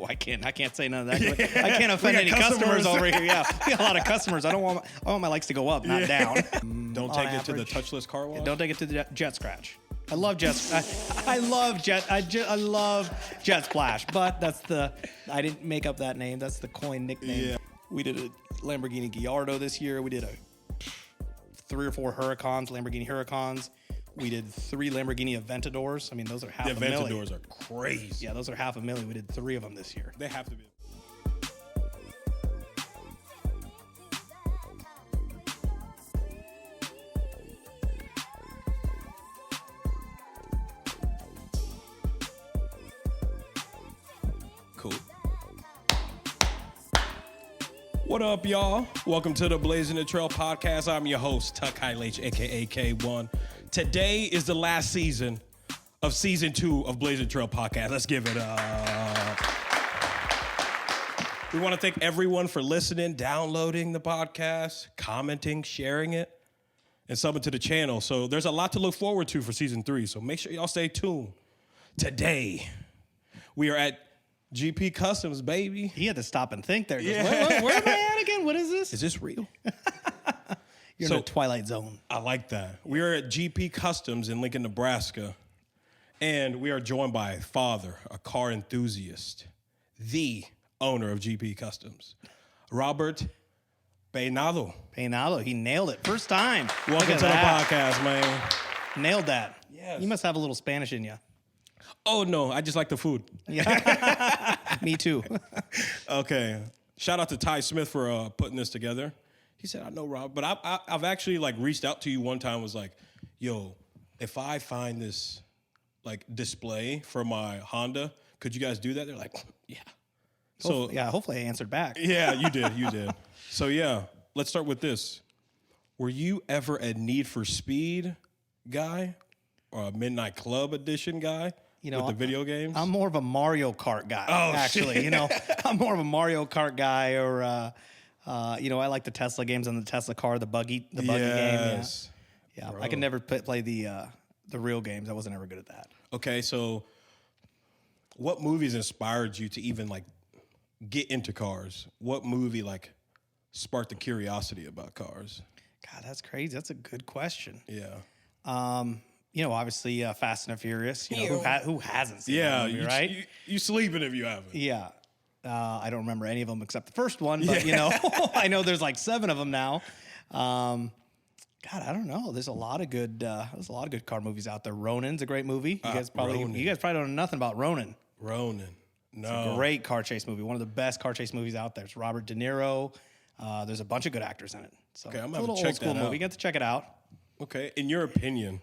I can't say none of that. I can't offend any customers over here. Yeah, we got a lot of customers. I want my likes to go up, not down. Don't take it to the touchless car wash. Don't take it to the Jet Scratch. I love Jet. I love Jet. I love Jet Splash. But I didn't make up that name. That's the coin nickname. Yeah. We did a Lamborghini Gallardo this year. We did a 3 or 4 Huracans, Lamborghini Huracans. We did 3 Lamborghini Aventadors. I mean, those are $500,000. The Aventadors are crazy. Yeah, those are $500,000. We did 3 of them this year. They have to be. Cool. What up, y'all? Welcome to the Blazin A Trail Podcast. I'm your host, Tuck H, a.k.a. K1. Today is the last season of Season 2 of Blazin A Trail Podcast. Let's give it up. We want to thank everyone for listening, downloading the podcast, commenting, sharing it, and subbing to the channel. So there's a lot to look forward to for Season 3, so make sure y'all stay tuned. Today, we are at GPcustoms, baby. He had to stop and think there. Yeah. Where am I at again? What is this? Is this real? You're in the Twilight Zone. I like that. We are at GPcustoms in Lincoln, Nebraska, and we are joined by father, a car enthusiast, the owner of GPcustoms, Robert Peinado. Peinado, he nailed it. First time. Welcome to the podcast, man. Nailed that. Yes. You must have a little Spanish in you. Oh, no, I just like the food. Yeah. Me too. Okay. Shout out to Ty Smith for putting this together. He said, I know, Rob, but I've actually reached out to you one time, was like, yo, if I find this display for my Honda, could you guys do that? They're like, yeah. So hopefully I answered back. Yeah, you did. So yeah, let's start with this. Were you ever a Need for Speed guy or a Midnight Club edition guy? With the video games? I'm more of a Mario Kart guy, actually. Shit. I'm more of a Mario Kart guy, or I like the Tesla games and the Tesla car, the buggy game. Yeah. I can never play the real games. I wasn't ever good at that. Okay, so what movies inspired you to even get into cars? What movie sparked the curiosity about cars? God, that's crazy. That's a good question. Yeah. Obviously Fast and Furious. Who hasn't seen that movie, right? You sleeping if you haven't. Yeah. I don't remember any of them except the first one, but I know there's 7 of them now. God, I don't know. There's a lot of good car movies out there. Ronin's a great movie. You guys probably don't know nothing about Ronin. No. It's a great car chase movie. One of the best car chase movies out there. It's Robert De Niro. There's a bunch of good actors in it. So okay, I'm gonna check old school that out. movie. You get to check it out. Okay, in your opinion,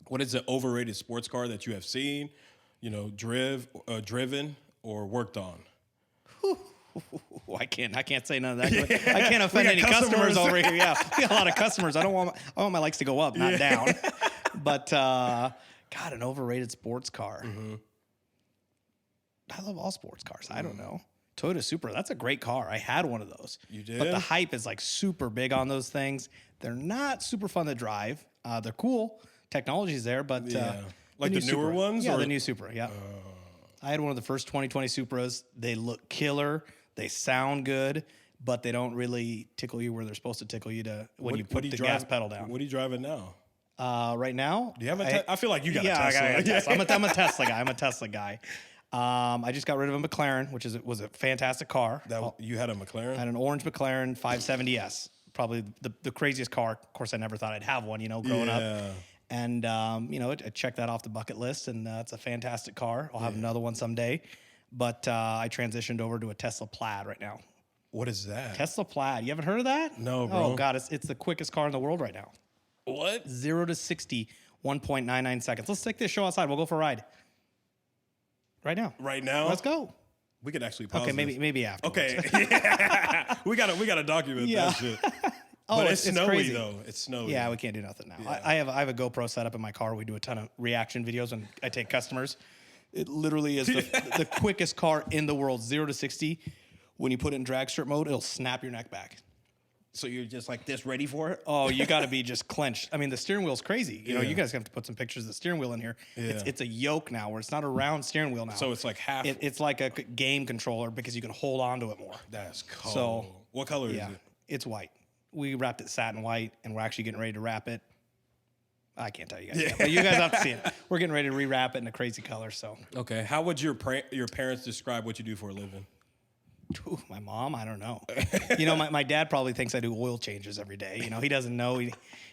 what is the overrated sports car that you have seen, driven or worked on? I can't say none of that. I can't offend any customers over here. Yeah, we got a lot of customers. I want my likes to go up, not down. But God, an overrated sports car. Mm-hmm. I love all sports cars. I don't know. Toyota Supra, that's a great car. I had one of those. You did? But the hype is super big on those things. They're not super fun to drive. They're cool. Technology's there, but the newer Supra. ones? Yeah, or? the new Supra, yeah. I had one of the first 2020 Supras. They look killer. They sound good, but they don't really tickle you where they're supposed to tickle you when you put the gas pedal down. What are you driving now? Right now? Do you have a I feel like you got a Tesla. I got a Tesla. I'm a Tesla guy. I just got rid of a McLaren, which was a fantastic car. You had a McLaren? I had an orange McLaren 570S. Probably the craziest car. Of course, I never thought I'd have one, growing up. And, I checked that off the bucket list, and it's a fantastic car. I'll have another one someday. But I transitioned over to a Tesla Plaid right now. What is that? Tesla Plaid. You haven't heard of that? No, bro. Oh, God, it's the quickest car in the world right now. What? 0 to 60, 1.99 seconds. Let's take this show outside. We'll go for a ride. Right now. Right now? Let's go. We could actually pause Okay, this. maybe afterwards. Okay. we gotta document that shit. But it's snowy crazy. though. It's snowy. Yeah, we can't do nothing now. Yeah. I have a GoPro set up in my car. We do a ton of reaction videos when I take customers. It literally is the quickest car in the world. 0 to 60. When you put it in drag strip mode, it'll snap your neck back. So you're just like this, ready for it? Oh, you got to be just clenched. I mean, the steering wheel's crazy. You know, you guys have to put some pictures of the steering wheel in here. Yeah. It's a yoke now, where it's not a round steering wheel now. So it's like half. It's like a game controller because you can hold on to it more. That's cool. So what color is it? It's white. We wrapped it satin white, and we're actually getting ready to wrap it. I can't tell you guys yet, but you guys have to see it. We're getting ready to rewrap it in a crazy color. So okay, how would your parents describe what you do for a living? Ooh, my mom, I don't know. You know, my dad probably thinks I do oil changes every day. You know, he doesn't know.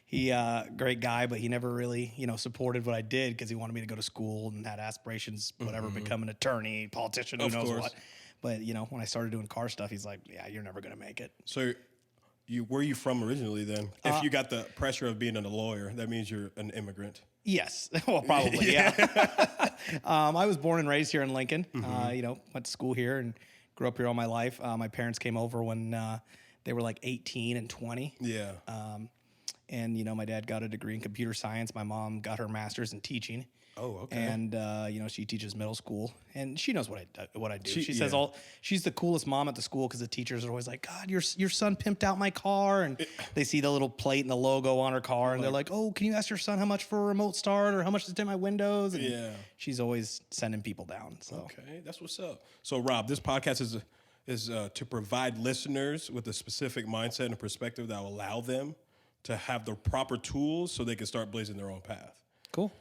He great guy, but he never really, supported what I did because he wanted me to go to school and had aspirations, whatever, become an attorney, politician, who knows what. But, when I started doing car stuff, he's like, yeah, you're never going to make it. So where are you from originally then? If you got the pressure of being a lawyer, that means you're an immigrant. Yes. Well, probably, yeah. I was born and raised here in Lincoln. Went to school here and grew up here all my life. My parents came over when they were like 18 and 20. Yeah. And, my dad got a degree in computer science. My mom got her master's in teaching. Oh, okay. And, she teaches middle school. And she knows what I do. She says she's the coolest mom at the school because the teachers are always like, God, your son pimped out my car. And they see the little plate and the logo on her car. And they're like, oh, can you ask your son how much for a remote start or how much to tint my windows? And she's always sending people down. So. Okay, that's what's up. So, Rob, this podcast is to provide listeners with a specific mindset and a perspective that will allow them to have the proper tools so they can start blazing their own path. Cool.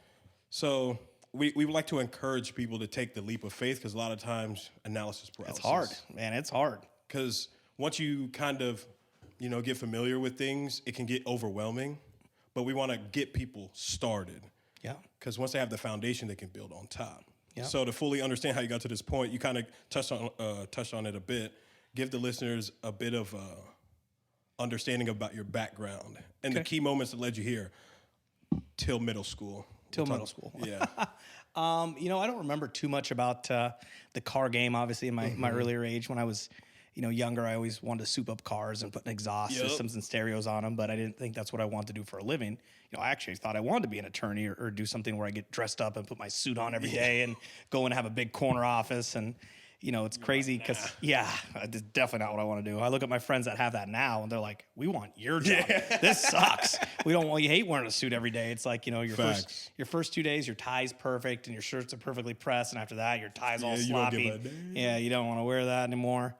So we would like to encourage people to take the leap of faith because a lot of times analysis paralysis. It's hard, man. It's hard. Because once you kind of, get familiar with things, it can get overwhelming. But we want to get people started. Yeah. Because once they have the foundation, they can build on top. Yeah. So to fully understand how you got to this point, you kind of touched on it a bit. Give the listeners a bit of understanding about your background and the key moments that led you here till middle school. Middle school. Yeah. I don't remember too much about the car game, obviously, in my earlier age. When I was, younger, I always wanted to soup up cars and put exhaust systems and stereos on them, but I didn't think that's what I wanted to do for a living. I actually thought I wanted to be an attorney or do something where I get dressed up and put my suit on every day and go and have a big corner office. And, it's crazy because, it's definitely not what I want to do. I look at my friends that have that now, and they're like, we want your job. This sucks. You hate wearing a suit every day. It's like, your first 2 days, your tie's perfect and your shirts are perfectly pressed. And after that, your tie's all sloppy. You don't want to wear that anymore.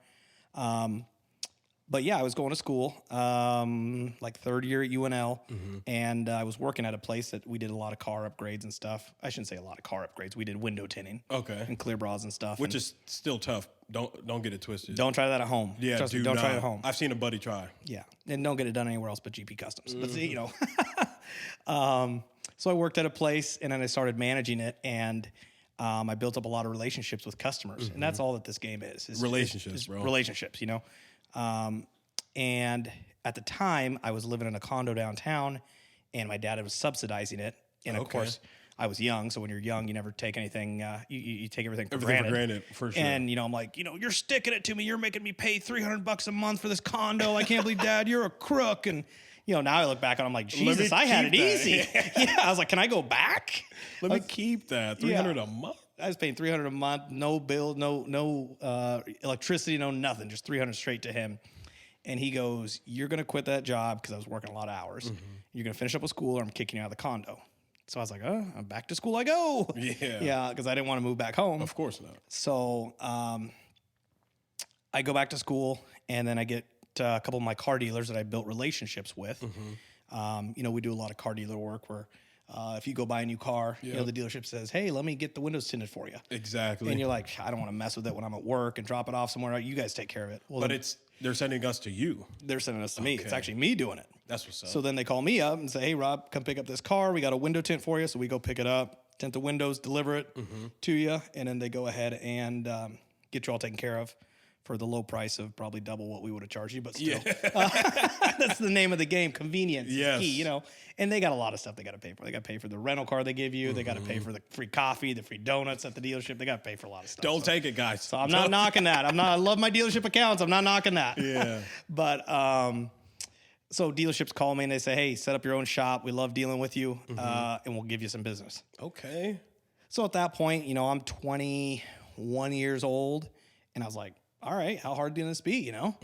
But I was going to school, like third year at UNL, and I was working at a place that we did a lot of car upgrades and stuff. I shouldn't say a lot of car upgrades. We did window tinting, and clear bras and stuff, which is still tough. Don't get it twisted. Don't try that at home. Yeah, Trust me, don't try it at home. I've seen a buddy try. Yeah, and don't get it done anywhere else but GPcustoms. But see, so I worked at a place, and then I started managing it, and I built up a lot of relationships with customers, and that's all that this game is relationships, bro. Relationships, and at the time I was living in a condo downtown and my dad was subsidizing it. And of course I was young. So when you're young, you never take anything, you take everything for granted. For sure. And, I'm like, you're sticking it to me. You're making me pay $300 a month for this condo. I can't believe, Dad, you're a crook. And, now I look back and I'm like, Jesus, I had it easy. I was like, can I go back? Let me keep that. $300 a month. I was paying $300 a month, no bill, no electricity, no nothing, just $300 straight to him. And he goes, you're going to quit that job because I was working a lot of hours. You're going to finish up with school or I'm kicking you out of the condo. So I was like, I'm back to school I go. Yeah, because I didn't want to move back home. Of course not. So I go back to school and then I get a couple of my car dealers that I built relationships with. We do a lot of car dealer work where if you go buy a new car, the dealership says, hey, let me get the windows tinted for you. Exactly. And you're like, I don't want to mess with it when I'm at work and drop it off somewhere. You guys take care of it. Well, but they're sending us to you. They're sending us to me. It's actually me doing it. That's what's up. So then they call me up and say, hey, Rob, come pick up this car. We got a window tint for you. So we go pick it up, tint the windows, deliver it to you. And then they go ahead and get you all taken care of for the low price of probably double what we would have charged you. But still, that's the name of the game. Convenience is key, And they got a lot of stuff they got to pay for. They got to pay for the rental car they give you. They got to pay for the free coffee, the free donuts at the dealership. They got to pay for a lot of stuff. Don't take it, guys. So I'm not knocking that. I love my dealership accounts. I'm not knocking that. Yeah. But so dealerships call me and they say, hey, set up your own shop. We love dealing with you, and we'll give you some business. Okay. So at that point, I'm 21 years old, and I was like, all right, how hard can this be, you know?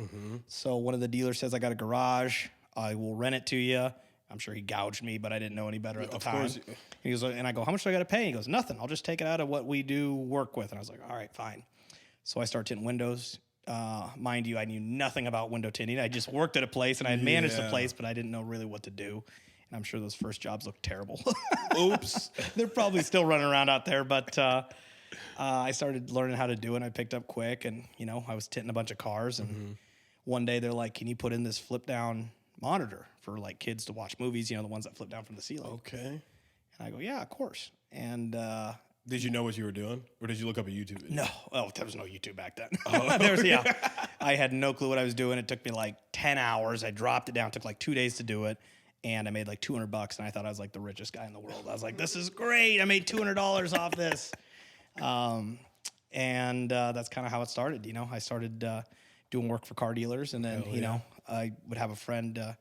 So one of the dealers says, I got a garage. I will rent it to you. I'm sure he gouged me, but I didn't know any better at the time. Course. He goes, and I go, how much do I got to pay? He goes, nothing. I'll just take it out of what we do work with. And I was like, all right, fine. So I start tinting windows. Mind you, I knew nothing about window tinting. I just worked at a place and I had managed the place, but I didn't know really what to do. And I'm sure those first jobs looked terrible. Oops. They're probably still running around out there, but I started learning how to do it. I picked up quick, and you know, I was tinting a bunch of cars. And one day they're like, "Can you put in this flip down monitor for like kids to watch movies? You know, the ones that flip down from the ceiling." Okay. And I go, "Yeah, of course." And did you know what you were doing, or did you look up a YouTube video? no, there was no YouTube back then. I had no clue what I was doing. It took me like 10 hours. I dropped it down. It took like 2 days to do it. And I made like $200, and I thought I was like the richest guy in the world. I was like, this is great. I made $200 off this. And that's kind of how it started. You know, I started doing work for car dealers, and then, you know, I would have a friend,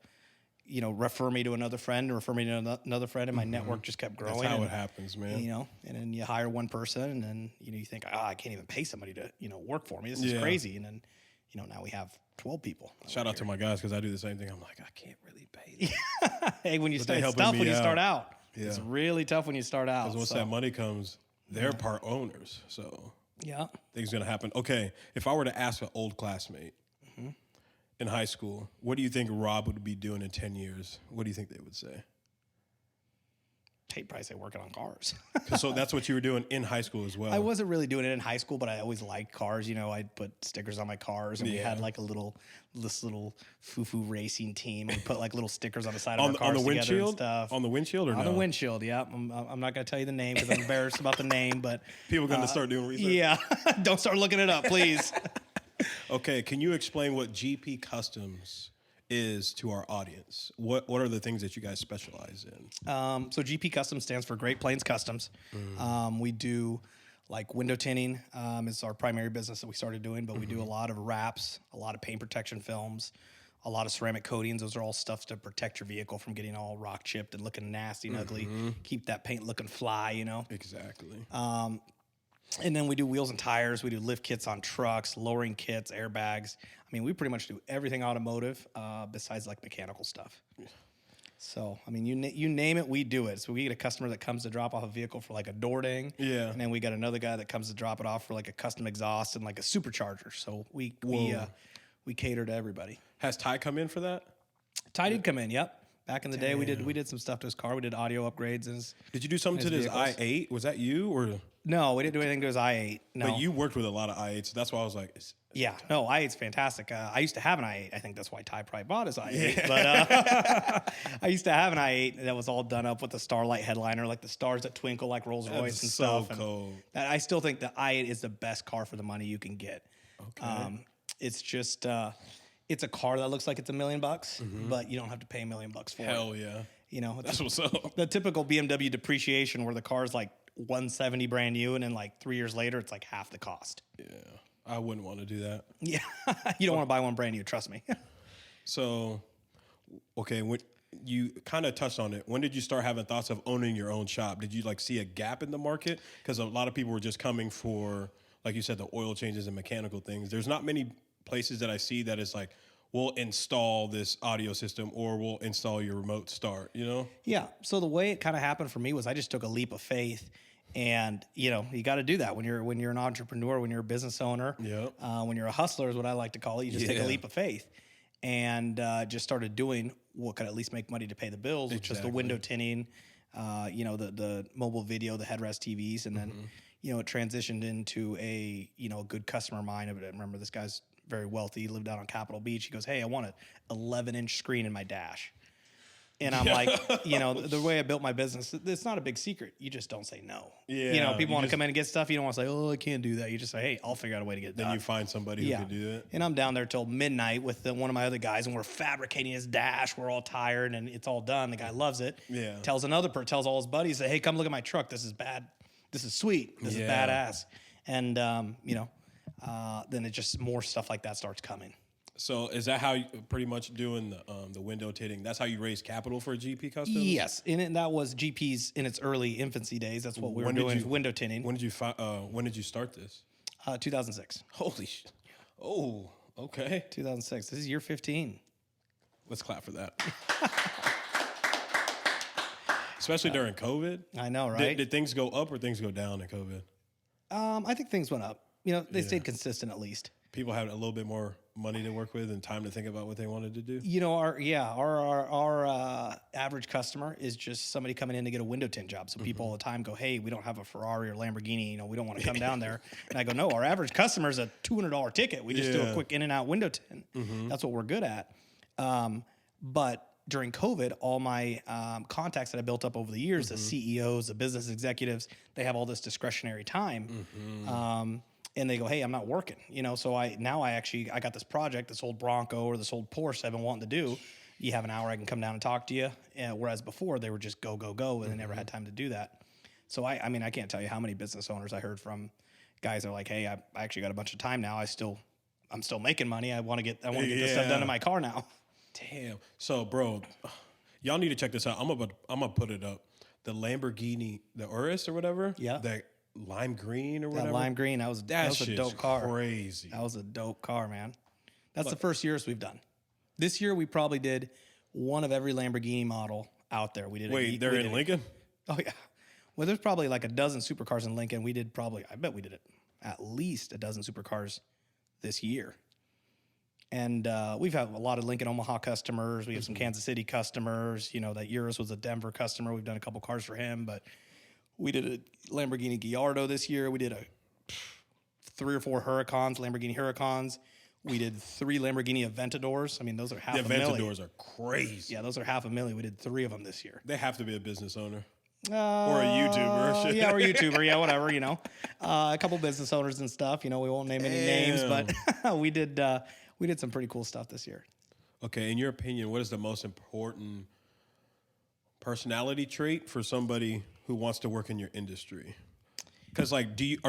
you know, refer me to another friend, refer me to another friend, and my network just kept growing. That's how it happens, man. You know, and then you hire one person, and then, you know, you think, I can't even pay somebody to, you know, work for me. This is crazy. And then, you know, now we have 12 people. Shout out to my guys, because I do the same thing. I'm like, I can't really pay them. Hey, when you start, it's tough when you start out. Yeah. It's really tough when you start out. Because once that money comes, they're part owners. So things going to happen. Okay, if I were to ask an old classmate in high school, what do you think Rob would be doing in 10 years? What do you think they would say? They'd probably say working on cars. So that's what you were doing in high school as well. I wasn't really doing it in high school, but I always liked cars. You know, I'd put stickers on my cars, and we had like this little foo-foo racing team. We put like little stickers on the side of our cars on the together windshield? and stuff. On the windshield or on no? the windshield, yeah. I'm not going to tell you the name because I'm embarrassed about the name, but people are going to start doing research. Yeah, don't start looking it up, please. Okay, can you explain what GP Customs is to our audience? What are the things that you guys specialize in? So GP Customs stands for Great Plains Customs. We do like window tinting is our primary business that we started doing, but we do a lot of wraps, a lot of paint protection films, a lot of ceramic coatings. Those are all stuff to protect your vehicle from getting all rock chipped and looking nasty and ugly. Keep that paint looking fly, you know? Exactly. And then we do wheels and tires. We do lift kits on trucks, lowering kits, airbags. I mean, we pretty much do everything automotive besides like mechanical stuff. So, I mean, you name it, we do it. So we get a customer that comes to drop off a vehicle for like a door ding. Yeah. And then we got another guy that comes to drop it off for like a custom exhaust and like a supercharger. So we cater to everybody. Has Ty come in for that? Ty did come in, yep. Back in the day, we did some stuff to his car. We did audio upgrades. Did you do something to his i8? Was that you or? No, we didn't do anything to his i8. No. But you worked with a lot of i8s. So that's why I was like, no, i8's fantastic. I used to have an i8. I think that's why Ty probably bought his i8. Yeah. But I used to have an i8 that was all done up with the Starlight headliner, like the stars that twinkle like Rolls Royce and stuff. So cool. And I still think the i8 is the best car for the money you can get. Okay. It's just it's a car that looks like it's $1 million, but you don't have to pay $1 million for it. Hell yeah. You know, that's what's up. The typical BMW depreciation where the car's like 170 brand new, and then like 3 years later, it's like half the cost. Yeah, I wouldn't want to do that. Yeah, you don't want to buy one brand new. Trust me. So, okay, when you kind of touched on it, when did you start having thoughts of owning your own shop? Did you like see a gap in the market? Because a lot of people were just coming for, like you said, the oil changes and mechanical things. There's not many places that I see that is like, we'll install this audio system or we'll install your remote start, you know? Yeah. So the way it kind of happened for me was I just took a leap of faith, and, you know, you got to do that when you're an entrepreneur, when you're a business owner, when you're a hustler is what I like to call it. You just take a leap of faith and just started doing what could at least make money to pay the bills, which is the window tinting, you know, the mobile video, the headrest TVs. And then, you know, it transitioned into a good customer of mine. I remember this guy's very wealthy. He lived out on Capitol Beach. He goes, "Hey, I want an 11-inch screen in my dash." And I'm like, you know, the way I built my business, it's not a big secret. You just don't say no. Yeah. You know, people want to come in and get stuff. You don't want to say, "Oh, I can't do that." You just say, "Hey, I'll figure out a way to get it done." Then you find somebody who can do it. And I'm down there till midnight with one of my other guys, and we're fabricating his dash. We're all tired, and it's all done. The guy loves it. Yeah. Tells all his buddies, "Hey, come look at my truck. This is bad. This is sweet. This is badass." And, you know, then it just more stuff like that starts coming. So is that how you pretty much doing the window tinting? That's how you raise capital for GP Customs? Yes, and that was GP's in its early infancy days. That's what we were doing, window tinting. When did you start this? 2006. Holy shit. Oh, okay. 2006. This is year 15. Let's clap for that. Especially during COVID. I know, right? Did things go up or things go down in COVID? I think things went up. They stayed consistent at least. People had a little bit more money to work with and time to think about what they wanted to do. Our average customer is just somebody coming in to get a window tint job. So people all the time go, hey, we don't have a Ferrari or Lamborghini. We don't want to come down there. And I go, no, our average customer is a $200 ticket. We just do a quick in and out window tint. That's what we're good at. But during COVID, all my contacts that I built up over the years, the CEOs, the business executives, they have all this discretionary time. And they go, hey, I'm not working. So I got this project, this old Bronco or this old Porsche I've been wanting to do. You have an hour, I can come down and talk to you. Whereas before, they were just go, go, go, and they never had time to do that. So I can't tell you how many business owners I heard from guys that are like, hey, I actually got a bunch of time now. I'm still making money. I want to get this stuff done in my car now. Damn. So, bro, y'all need to check this out. I'm gonna put it up. The Lamborghini, the Urus or whatever. Yeah. That lime green or whatever. That lime green. That was a dope car. Crazy. That was a dope car, man. That's the first Urus we've done. This year we probably did one of every Lamborghini model out there. We did. Wait, they're in Lincoln? Oh yeah. Well, there's probably like a dozen supercars in Lincoln. I bet we did it at least a dozen supercars this year. And we've had a lot of Lincoln Omaha customers. We have some Kansas City customers. That Urus was a Denver customer. We've done a couple cars for him, but we did a Lamborghini Gallardo this year. We did 3 or 4 Lamborghini Huracans. We did 3 Lamborghini Aventadors. I mean, those are $500,000. The Aventadors are crazy. Yeah, those are $500,000. We did 3 of them this year. They have to be a business owner. Or a YouTuber. Yeah, or a YouTuber. Yeah, whatever, A couple business owners and stuff. We won't name any names, but we did some pretty cool stuff this year. Okay, in your opinion, what is the most important personality trait for somebody who wants to work in your industry? Because are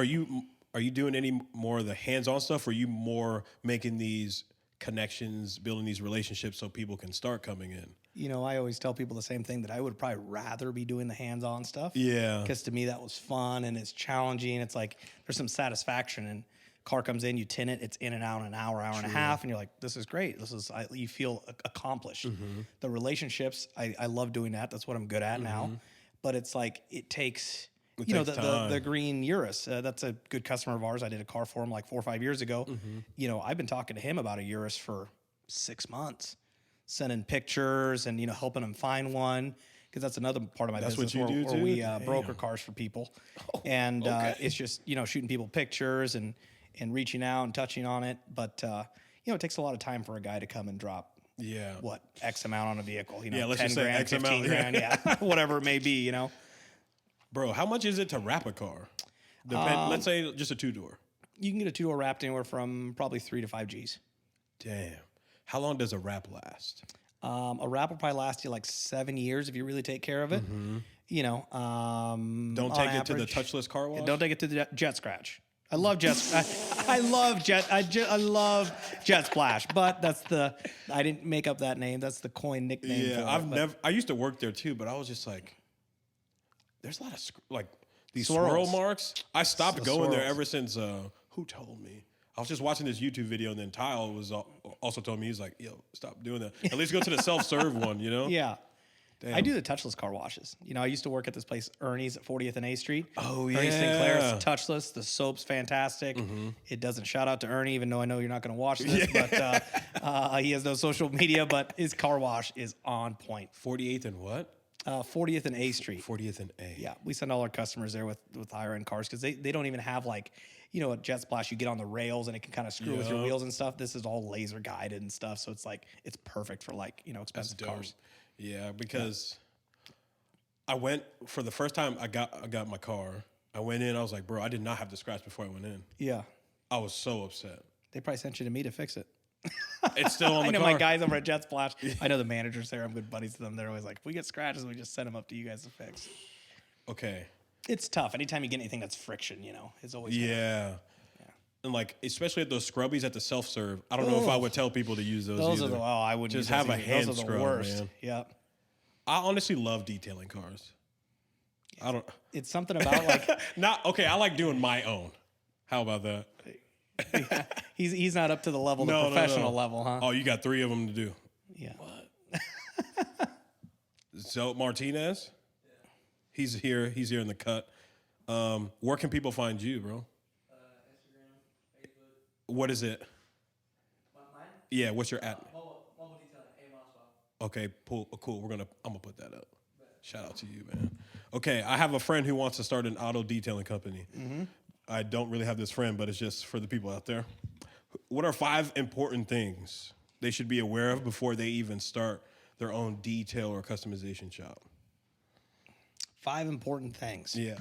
you doing any more of the hands-on stuff, or are you more making these connections, building these relationships so people can start coming in? I always tell people the same thing, that I would probably rather be doing the hands-on stuff. Yeah. Because to me that was fun and it's challenging. It's like there's some satisfaction, and car comes in, you tint it, it's in and out in an hour and a half, and you're like, this is great. You feel accomplished. The relationships, I love doing that. That's what I'm good at now. But it's like it takes the green Urus. That's a good customer of ours. I did a car for him like 4 or 5 years ago. I've been talking to him about a Urus for 6 months, sending pictures and helping him find one, because that's another part of my business where we broker cars for people. And it's just shooting people pictures and reaching out and touching on it. But it takes a lot of time for a guy to come and drop X amount on a vehicle, let's 10 just say grand, X 15 amount, grand, whatever it may be, Bro, how much is it to wrap a car? Let's say just a 2-door. You can get a 2-door wrapped anywhere from probably 3 to 5 G's. Damn. How long does a wrap last? A wrap will probably last you like 7 years if you really take care of it. Don't take it to the touchless car wash? Don't take it to the Jet Scratch. I love Jet. I love Jet Splash, but I didn't make up that name. That's the coin nickname. Yeah, I used to work there too, but I was just like, there's a lot of these swirl marks. I stopped going there ever since. Who told me? I was just watching this YouTube video, and then Tile was also told me, he's like, yo, stop doing that. At least go to the self-serve one, Yeah. Damn. I do the touchless car washes. I used to work at this place, Ernie's at 40th and A Street. Oh, yeah. Ernie Sinclair's touchless. The soap's fantastic. It doesn't shout out to Ernie, even though I know you're not going to watch this. But he has no social media, but his car wash is on point. 48th and what? 40th and A Street. 40th and A. Yeah, we send all our customers there with higher end cars, because they don't even have a Jet Splash. You get on the rails and it can kind of screw with your wheels and stuff. This is all laser guided and stuff, so it's perfect for expensive cars. Yeah, because I went for the first time I got my car. I went in, I was like, bro, I did not have the scratch before I went in. Yeah. I was so upset. They probably sent you to me to fix it. It's still on the car. I know my guys over at Jet Splash. I know the managers there. I'm good buddies with them. They're always like, if we get scratches, we just send them up to you guys to fix. Okay. It's tough. Anytime you get anything that's friction, it's always And especially at those scrubbies at the self-serve, I don't know if I would tell people to use those either. I wouldn't just have a hand those are scrub, the worst. man. Yep. I honestly love detailing cars. It's something about I like doing my own. How about that? He's not up to the level, the professional level, huh? Oh, you got 3 of them to do. Yeah. What? So Martinez, he's here in the cut. Where can people find you, bro? Instagram, Facebook. What is it? Mine? Yeah, what's your at? Mobile detailing, Okay, cool. I'm gonna put that up. Shout out to you, man. Okay, I have a friend who wants to start an auto detailing company. Mm-hmm. I don't really have this friend, but it's just for the people out there. What are 5 important things they should be aware of before they even start their own detail or customization shop? 5 important things. Yeah.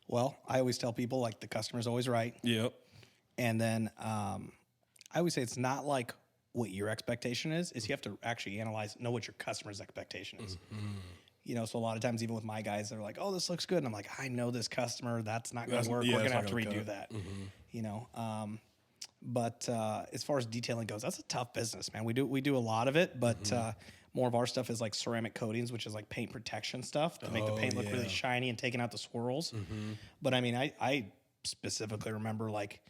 Well, I always tell people, like, the customer's always right. Yep. And then I always say it's not like what your expectation is you have to actually know what your customer's expectation is. Mm-hmm. You know, so a lot of times, even with my guys, they're like, oh, this looks good. And I'm like, I know this customer. That's not going to work. We're going to have to redo that. Mm-hmm. You know, but as far as detailing goes, that's a tough business, man. We do a lot of it, but more of our stuff is like ceramic coatings, which is like paint protection stuff to make the paint look really shiny and taking out the swirls. Mm-hmm. But I mean, I specifically remember like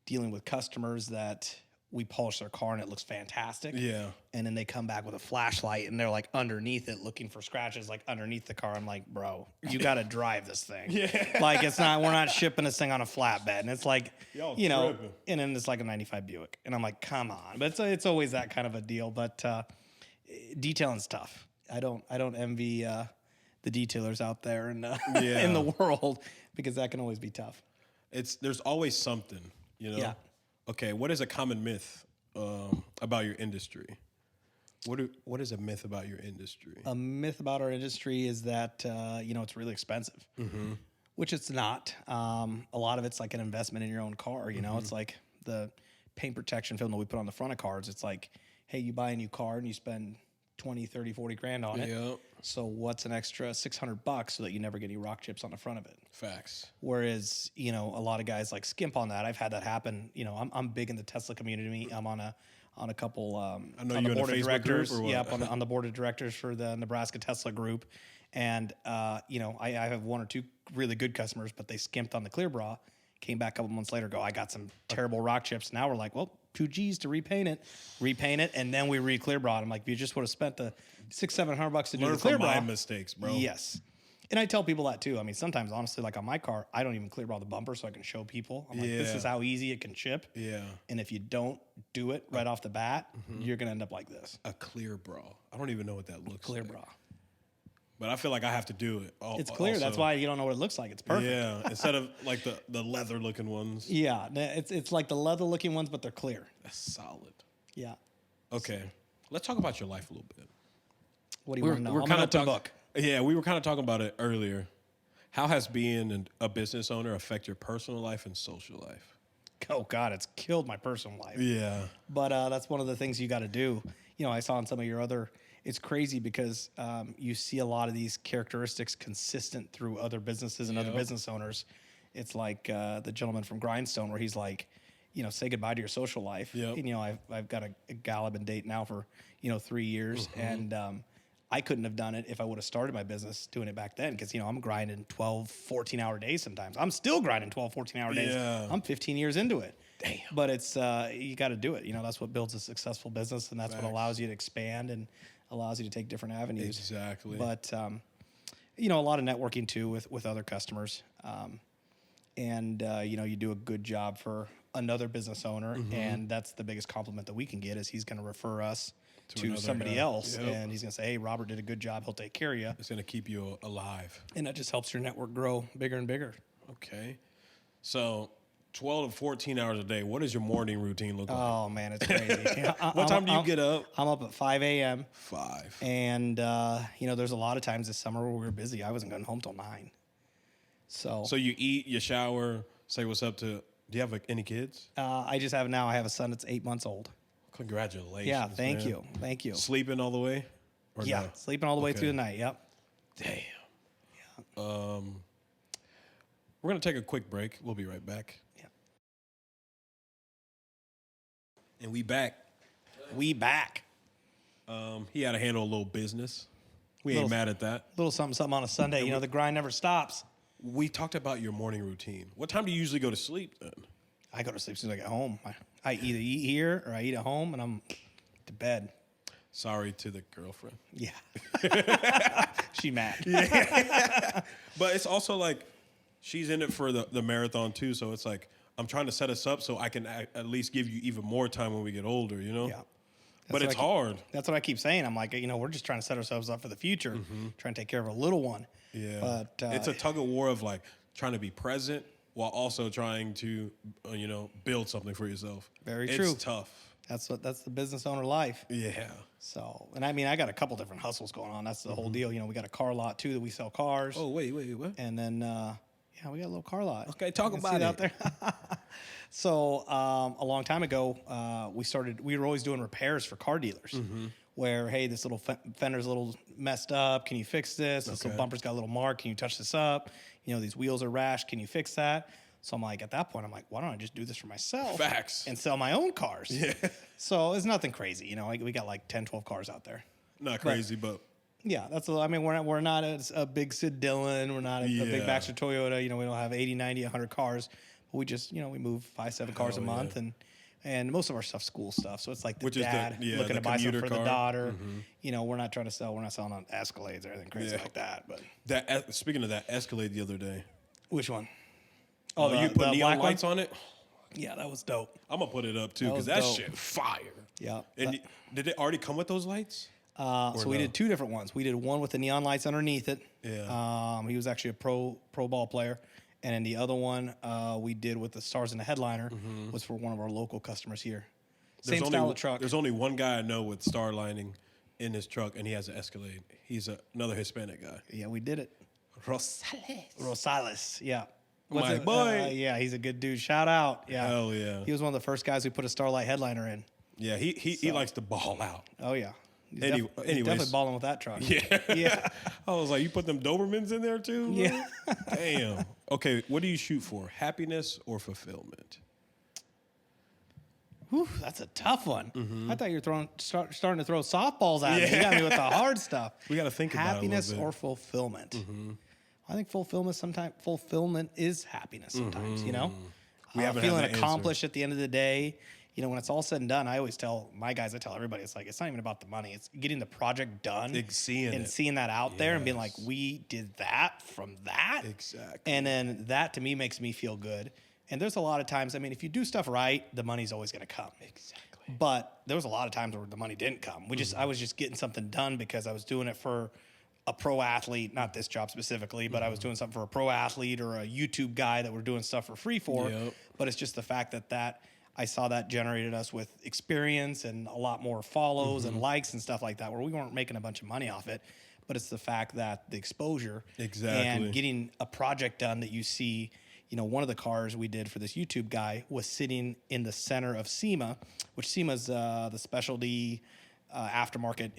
dealing with customers that we polish their car and it looks fantastic. Yeah. And then they come back with a flashlight and they're like underneath it looking for scratches like underneath the car. I'm like, bro, you got to drive this thing. Yeah. Like we're not shipping this thing on a flatbed. And it's like, you know, tripping. And then it's like a 95 Buick. And I'm like, come on. But it's always that kind of a deal. But detailing's tough. I don't envy the detailers out there in the world because that can always be tough. There's always something, you know? Yeah. Okay, what is a common myth about your industry? What is a myth about your industry? A myth about our industry is that it's really expensive, which it's not. A lot of it's like an investment in your own car. You know, it's like the paint protection film that we put on the front of cars. It's like, hey, you buy a new car and you spend 20, 30, 40 grand on it. Yep. So what's an extra $600 so that you never get any rock chips on the front of it? Facts. Whereas, you know, a lot of guys like skimp on that. I've had that happen. You know, I'm big in the Tesla community. I'm on a couple I know on the board of directors. Yep, on the board of directors for the Nebraska Tesla group. And you know, I have 1 or 2 really good customers, but they skimped on the clear bra. Came back a couple months later, I got some terrible rock chips. Now we're like, well, $2,000 to repaint it, and then we re-clear bra. I'm like, if you just would have spent the $600-700 to do the clear bra. Learn from my mistakes, bro. Yes. And I tell people that too. I mean, sometimes, honestly, like on my car, I don't even clear bra the bumper so I can show people. I'm like, this is how easy it can chip. Yeah. And if you don't do it right off the bat, you're going to end up like this. A clear bra. I don't even know what that looks like. Clear bra. But I feel like I have to do it. It's clear. Also. That's why you don't know what it looks like. It's perfect. Yeah, instead of like the leather-looking ones. Yeah, it's like the leather-looking ones, but they're clear. That's solid. Yeah. Okay, let's talk about your life a little bit. What do you want to know? I'm an open book. Yeah, we were kind of talking about it earlier. How has being a business owner affect your personal life and social life? Oh, God, it's killed my personal life. Yeah. But that's one of the things you got to do. You know, I saw in some of your other... It's crazy because you see a lot of these characteristics consistent through other businesses and other business owners. It's like the gentleman from Grindstone where he's like, you know, say goodbye to your social life. Yep. And, you know, I've got a gal I've been dating now for, 3 years. And I couldn't have done it if I would have started my business doing it back then because, I'm grinding 12, 14-hour days sometimes. I'm still grinding 12, 14-hour days. Yeah. I'm 15 years into it. Damn. But it's you got to do it. That's what builds a successful business, and that's what allows you to expand and allows you to take different avenues. Exactly. But, a lot of networking, too, with other customers. And you do a good job for another business owner, and that's the biggest compliment that we can get is he's going to refer us to somebody else, and he's going to say, hey, Robert did a good job. He'll take care of you. It's going to keep you alive. And that just helps your network grow bigger and bigger. Okay. So 12 to 14 hours a day. What does your morning routine look like? Oh, man, it's crazy. What time do you get up? I'm up at 5 a.m. 5. And, there's a lot of times this summer where we were busy. I wasn't going home till 9. So you eat, you shower, say what's up to, do you have any kids? I just have now. I have a son that's 8 months old. Congratulations. Yeah, thank you. Thank you. Sleeping all the way? Yeah, no? Sleeping all the way through the night. Yep. Damn. Yeah. We're going to take a quick break. We'll be right back. Yeah. And we back. He had to handle a little business. We ain't mad at that. Little something on a Sunday. The grind never stops. We talked about your morning routine. What time do you usually go to sleep then? I go to sleep as soon as I get home. I either eat here or I eat at home, and I'm to bed. Sorry to the girlfriend. Yeah. She mad. But it's also like she's in it for the marathon too. So it's like I'm trying to set us up so I can at least give you even more time when we get older, you know? Yeah. But it's hard. That's what I keep saying. I'm like, we're just trying to set ourselves up for the future, trying to take care of a little one. Yeah. But it's a tug of war of like trying to be present while also trying to, build something for yourself. Very true. It's tough. That's the business owner life. Yeah. So, and I mean, I got a couple different hustles going on. That's the whole deal. We got a car lot too that we sell cars. Oh, wait, what? And then, we got a little car lot. Okay, talk You can about see it. out there. So, a long time ago, we were always doing repairs for car dealers where, hey, this little fender's a little messed up. Can you fix this? This little bumper's got a little mark. Can you touch this up? These wheels are rash. Can you fix that? So I'm like, at that point, I'm like, why don't I just do this for myself? Facts. And sell my own cars. Yeah. So it's nothing crazy. We got like 10, 12 cars out there. Not crazy, but Yeah, we're not a big Sid Dillon. We're not a big Baxter Toyota. We don't have 80, 90, 100 cars. But we just, we move 5, 7 cars a month. And most of our stuff's school stuff. So it's like the dad looking to buy something for the daughter. We're not selling on Escalades or anything crazy like that. But speaking of that Escalade the other day. Which one? Oh, you put neon lights on it? Yeah, that was dope. I'm going to put it up too because that shit fire. Yeah. And did it already come with those lights? We did 2 different ones. We did one with the neon lights underneath it. Yeah. He was actually a pro ball player. And then the other one we did with the stars in the headliner was for one of our local customers here. Same style of truck. There's only one guy I know with star lining in his truck, and he has an Escalade. He's another Hispanic guy. Yeah, we did it. Rosales. Yeah. My boy. Yeah, he's a good dude. Shout out. Yeah. Hell yeah. He was one of the first guys who put a Starlight headliner in. Yeah, he likes to ball out. Oh, yeah. He's Anyways. definitely balling with that truck. Yeah. Yeah. I was like, you put them Dobermans in there too? Yeah. Damn. Okay, what do you shoot for? Happiness or fulfillment? Whew, that's a tough one. I thought you were starting to throw softballs at me. You got me with the hard stuff. We got to think about it a little happiness bit. or fulfillment. I think fulfillment is happiness sometimes, We haven't had feeling that answer. accomplished at the end of the day. When it's all said and done, I always tell my guys, I tell everybody, it's like, it's not even about the money. It's getting the project done seeing that out there and being like, we did that from that. Exactly. And then that to me makes me feel good. And there's a lot of times, if you do stuff right, the money's always going to come. Exactly. But there was a lot of times where the money didn't come. I was just getting something done because I was doing it for a pro athlete, not this job specifically, but I was doing something for a pro athlete or a YouTube guy that we're doing stuff for free for. Yep. But it's just the fact that I saw that generated us with experience and a lot more follows and likes and stuff like that, where we weren't making a bunch of money off it. But it's the fact that the exposure and getting a project done that you see. One of the cars we did for this YouTube guy was sitting in the center of SEMA, which SEMA's the specialty aftermarket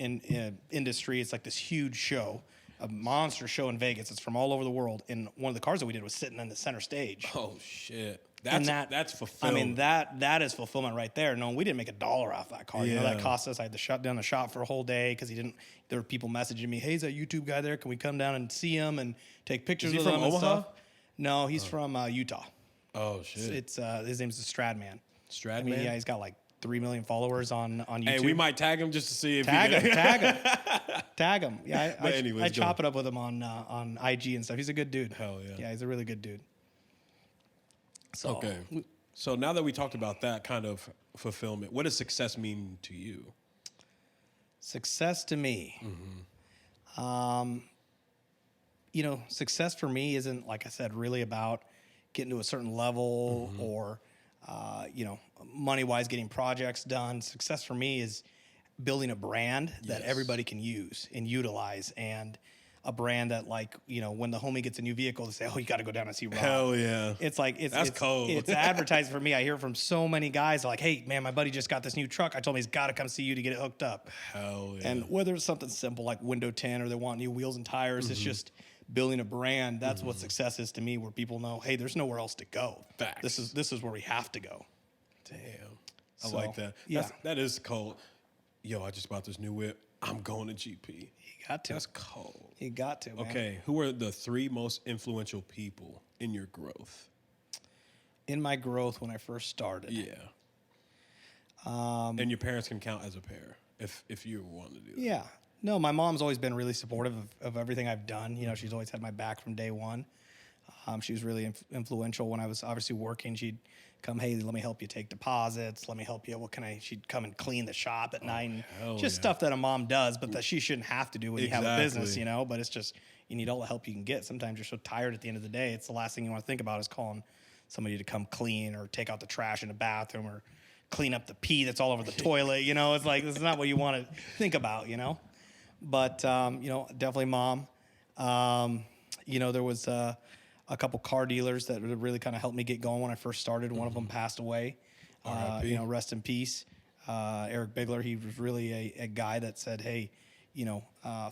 industry. It's like this huge show, a monster show in Vegas. It's from all over the world. And one of the cars that we did was sitting in the center stage. Oh, shit. That's fulfillment. That is fulfillment right there. No, we didn't make $1 off that car. That cost us. I had to shut down the shop for a whole day because there were people messaging me, hey, is that YouTube guy there? Can we come down and see him and take pictures with him and Omaha? stuff? No, he's from Utah. Oh, shit. It's his name's the Stradman. Stradman? Yeah, he's got like 3 million followers on YouTube. Hey, we might tag him just to see if tag him. Tag him. Yeah, I anyways, chop it up with him on IG and stuff. He's a good dude. Hell yeah. Yeah, he's a really good dude. So, Okay. So now that we talked about that kind of fulfillment, what does success mean to you? Success to me. Success for me isn't, like I said, really about getting to a certain level or, money-wise getting projects done. Success for me is building a brand that everybody can use and utilize, and a brand that, when the homie gets a new vehicle, they say, oh, you got to go down and see Rob. Hell yeah. It's like, That's cold. It's advertising for me. I hear from so many guys like, hey, man, my buddy just got this new truck. I told him he's got to come see you to get it hooked up. Hell yeah. And whether it's something simple like window tint or they want new wheels and tires, it's just building a brand. That's what success is to me, where people know, hey, there's nowhere else to go. Facts. This is where we have to go. Damn. I like that. Yeah. That is cold. Yo, I just bought this new whip. I'm going to GP. You got to. That's cold. You got to, man. Okay, who are the 3 most influential people in your growth? in my growth when I first started. Yeah. And your parents can count as a pair if you want to do that. Yeah. No, my mom's always been really supportive of everything I've done. You know, she's always had my back from day one. She was really influential when I was obviously working. She'd come, hey, let me help you take deposits. Let me help you. She'd come and clean the shop at night. And just stuff that a mom does, but that she shouldn't have to do when you have a business, you know. But it's just, you need all the help you can get. Sometimes you're so tired at the end of the day. It's the last thing you want to think about is calling somebody to come clean or take out the trash in the bathroom or clean up the pee that's all over the toilet. You know, it's like, this is not what you want to think about, you know. But, you know, definitely mom. You know, there was a couple car dealers that really kind of helped me get going when I first started. One of them passed away. You know, rest in peace. Eric Bigler, he was really a guy that said, hey, you know,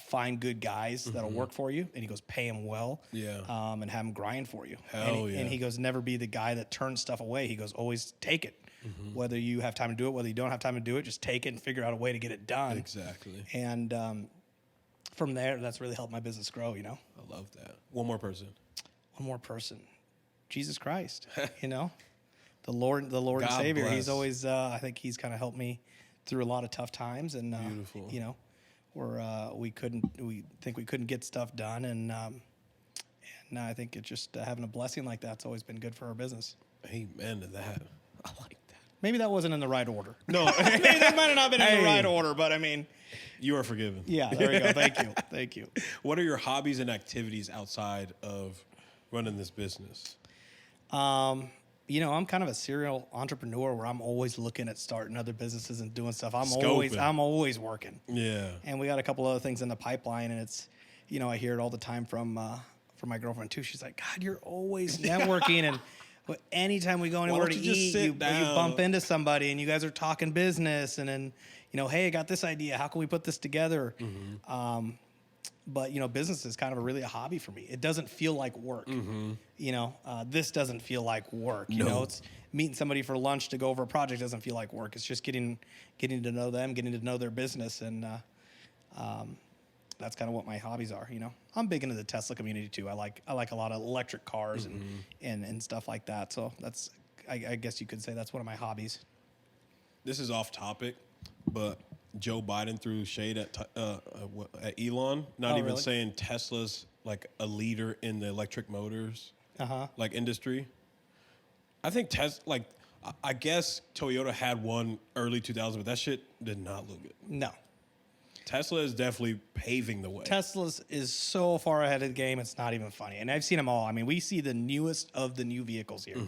find good guys that'll work for you. And he goes, pay them well. Yeah. And have them grind for you. Yeah. And he goes, never be the guy that turns stuff away. He goes, always take it. Whether you have time to do it, whether you don't have time to do it, just take it and figure out a way to get it done. Exactly. And from there, that's really helped my business grow, you know. I love that. One more person. One more person. Jesus Christ, you know. The Lord God and Savior. bless. He's always, I think he's kind of helped me through a lot of tough times. And, Beautiful. You know, where we couldn't get stuff done. And I think it's just having a blessing like that's always been good for our business. Amen to that. I like that. Maybe that wasn't in the right order. No. Maybe that might have not been in the right order, but I mean. You are forgiven. Yeah, there we go. Thank you. Thank you. What are your hobbies and activities outside of running this business? You know, I'm kind of a serial entrepreneur where I'm always looking at starting other businesses and doing stuff. I'm Scoping. always working. Yeah. And we got a couple other things in the pipeline, and it's, you know, I hear it all the time from my girlfriend too. She's like, God, you're always networking, and anytime we go anywhere to eat, you bump into somebody, and you guys are talking business, and then, you know, hey, I got this idea. How can we put this together? But, you know, business is kind of really a hobby for me. It doesn't feel like work. You know, this doesn't feel like work. You know, it's meeting somebody for lunch to go over a project doesn't feel like work. It's just getting to know them, getting to know their business. And that's kind of what my hobbies are, you know. I'm big into the Tesla community too. I like a lot of electric cars and stuff like that. So that's, I guess you could say that's one of my hobbies. This is off topic, but Joe Biden threw shade at Elon, not even really? saying Tesla's like a leader in the electric motors like industry. I think I guess Toyota had one early 2000s, but that shit did not look good. No. Tesla is definitely paving the way. Tesla's is so far ahead of the game, it's not even funny. And I've seen them all. I mean, we see the newest of the new vehicles here.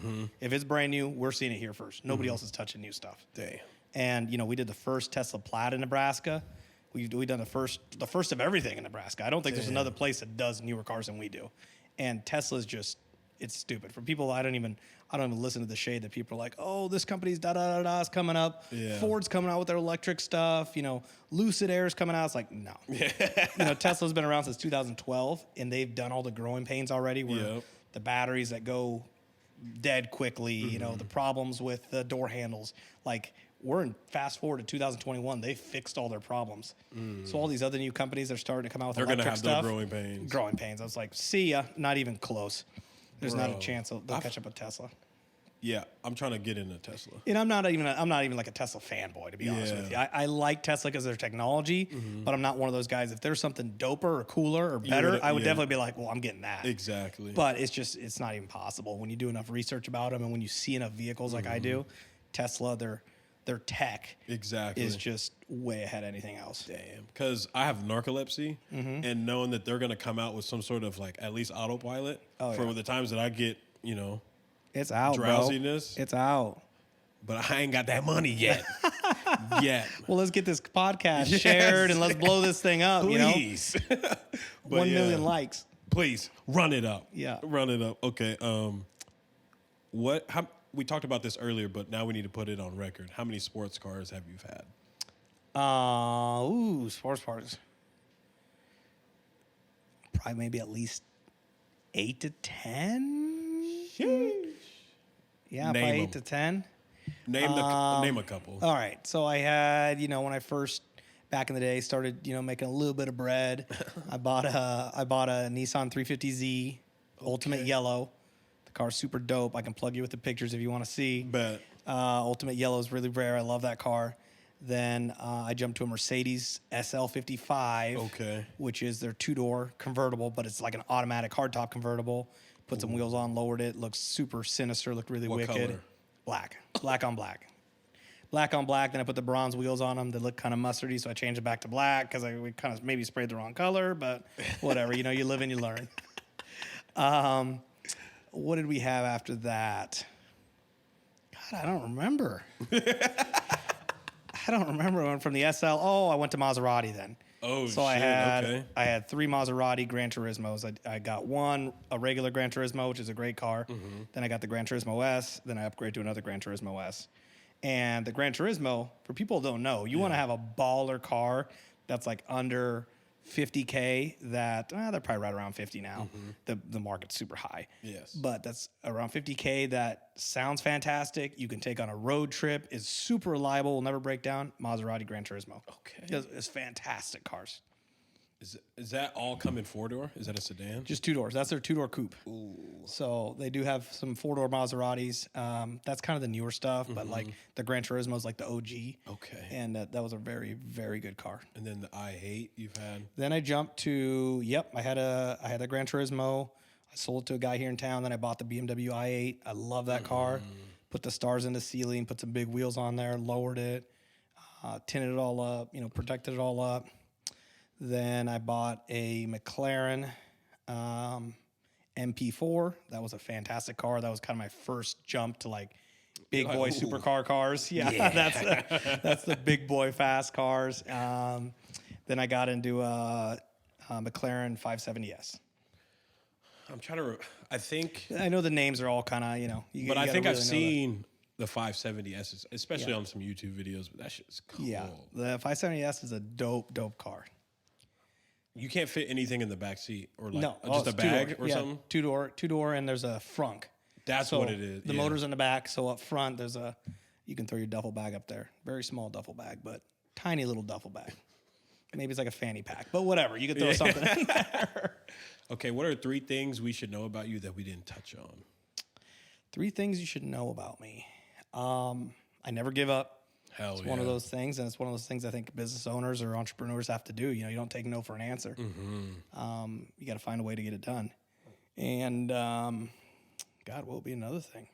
If it's brand new, we're seeing it here first. Nobody else is touching new stuff. Damn. And, you know, we did the first Tesla Plaid in Nebraska. We done the first of everything in Nebraska. I don't think there's another place that does newer cars than we do. And Tesla's just, it's stupid. For people, I don't even listen to the shade that people are like, oh, this company's is coming up. Yeah. Ford's coming out with their electric stuff. You know, Lucid Air's coming out. It's like, no. You know, Tesla's been around since 2012, and they've done all the growing pains already where the batteries that go dead quickly, you know, the problems with the door handles. Like, we're in fast forward to 2021. They fixed all their problems. So all these other new companies are starting to come out with electric stuff. They're going to have their growing pains. Growing pains. I was like, see ya. Not even close. There's not a chance they'll catch up with Tesla. Yeah, I'm trying to get into Tesla. And I'm not even like a Tesla fanboy, to be honest with you. I like Tesla because of their technology, but I'm not one of those guys. If there's something doper or cooler or better, I would definitely be like, well, I'm getting that. Exactly. But it's not even possible. When you do enough research about them and when you see enough vehicles like I do, Tesla, their tech is just way ahead of anything else. Damn. Because I have narcolepsy, and knowing that they're going to come out with some sort of like at least autopilot for the times that I get, you know, it's out, drowsiness. Bro. It's out. But I ain't got that money yet. Well, let's get this podcast shared and let's blow this thing up, Please. You know? 1 million likes. Please, run it up. Yeah. Run it up. Okay. We talked about this earlier, but now we need to put it on record. How many sports cars have you had? Sports cars. Probably maybe at least 8 to 10. Sheesh. Yeah, probably 8 to 10. Name a couple. All right. So I had, you know, when I first back in the day started, you know, making a little bit of bread, I bought a Nissan 350Z Ultimate Yellow. The Car's super dope. I can plug you with the pictures if you want to see. Bet. Ultimate Yellow is really rare. I love that car. Then I jumped to a Mercedes SL55, Okay. which is their 2-door convertible, but it's like an automatic hardtop convertible. Put some wheels on, lowered it. Looks super sinister. Looked really What wicked. color? Black. Black on black. Black on black. Then I put the bronze wheels on them. They look kind of mustardy, so I changed it back to black because we kind of maybe sprayed the wrong color, but whatever. You know, you live and you learn. What did we have after that? God, I don't remember. I don't remember. I went from the SL. Oh, I went to Maserati then. Oh, so shit. I had 3 Maserati Gran Turismos. I got a regular Gran Turismo, which is a great car. Mm-hmm. Then I got the Gran Turismo S. Then I upgraded to another Gran Turismo S. And the Gran Turismo, for people who don't know, you want to have a baller car that's like under 50K that, they're probably right around 50 now. The market's super high. Yes. But that's around 50K that sounds fantastic. You can take on a road trip, is super reliable, will never break down. Maserati Gran Turismo. Okay. It's fantastic cars. Is that all come in 4-door? Is that a sedan? Just 2 doors. That's their 2-door coupe. Ooh. So they do have some 4-door Maseratis. That's kind of the newer stuff, but like the Gran Turismo is like the OG. Okay. And that was a very, very good car. And then the I-8 you've had? Then I jumped to, I had a Gran Turismo. I sold it to a guy here in town. Then I bought the BMW i8. I love that car. Put the stars in the ceiling, put some big wheels on there, lowered it, tinted it all up, protected it all up. Then I bought a McLaren MP4. That was a fantastic car. That was kind of my first jump to like big boy supercar cars. Yeah. That's the big boy fast cars. Then I got into a McLaren 570S. I'm trying to. I think. I know the names are all kind of But I think I've seen the 570S, especially on some YouTube videos. But that shit's cool. Yeah, the 570S is a dope car. You can't fit anything in the back seat or like No, just a it's bag two-door. or something. Two door, and there's a frunk. That's So what it is. The motor's in the back, so up front you can throw your duffel bag up there. Very small duffel bag, but tiny little duffel bag. Maybe it's like a fanny pack, but whatever. You can throw something in there. Okay, what are 3 things we should know about you that we didn't touch on? 3 things you should know about me. I never give up. Hell It's one of those things, and it's one of those things I think business owners or entrepreneurs have to do. You don't take no for an answer. You got to find a way to get it done. And God, what would be another thing?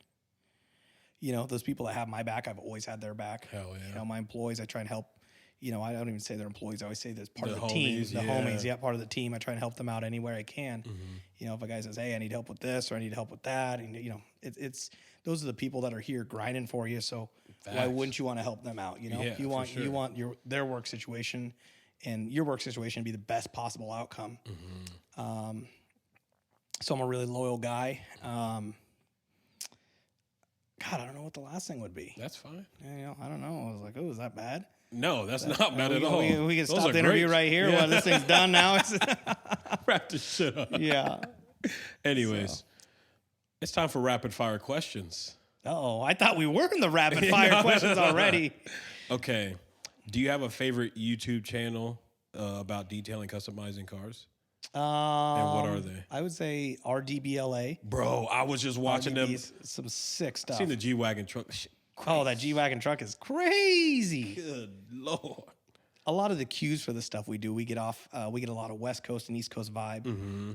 Those people that have my back, I've always had their back. Hell yeah. My employees, I try and help. I don't even say they're employees. I always say they're part The of the team. homies, The yeah. homies, part of the team. I try and help them out anywhere I can. If a guy says, "Hey, I need help with this," or "I need help with that," and it's those are the people that are here grinding for you. So why Facts. wouldn't you want to help them out? Yeah, you want for sure. you want their work situation and your work situation to be the best possible outcome. So I'm a really loyal guy. God, I don't know what the last thing would be. That's fine. I don't know. I was like, oh, is that bad? No, that's not bad at all. We can Those stop are the interview great. right here. Yeah. Well, this thing's done now. Wrap this shit up. Yeah. Anyways, it's time for rapid fire questions. Oh, I thought we were in the rapid fire questions already. Okay. Do you have a favorite YouTube channel about detailing, customizing cars? And what are they? I would say RDBLA. Bro, I was just watching them. RDB's some sick stuff. Seen the G-Wagon truck. Shit, Oh, that G-Wagon truck is crazy. good Lord. A lot of the cues for the stuff we do, we get a lot of West Coast and East Coast vibe.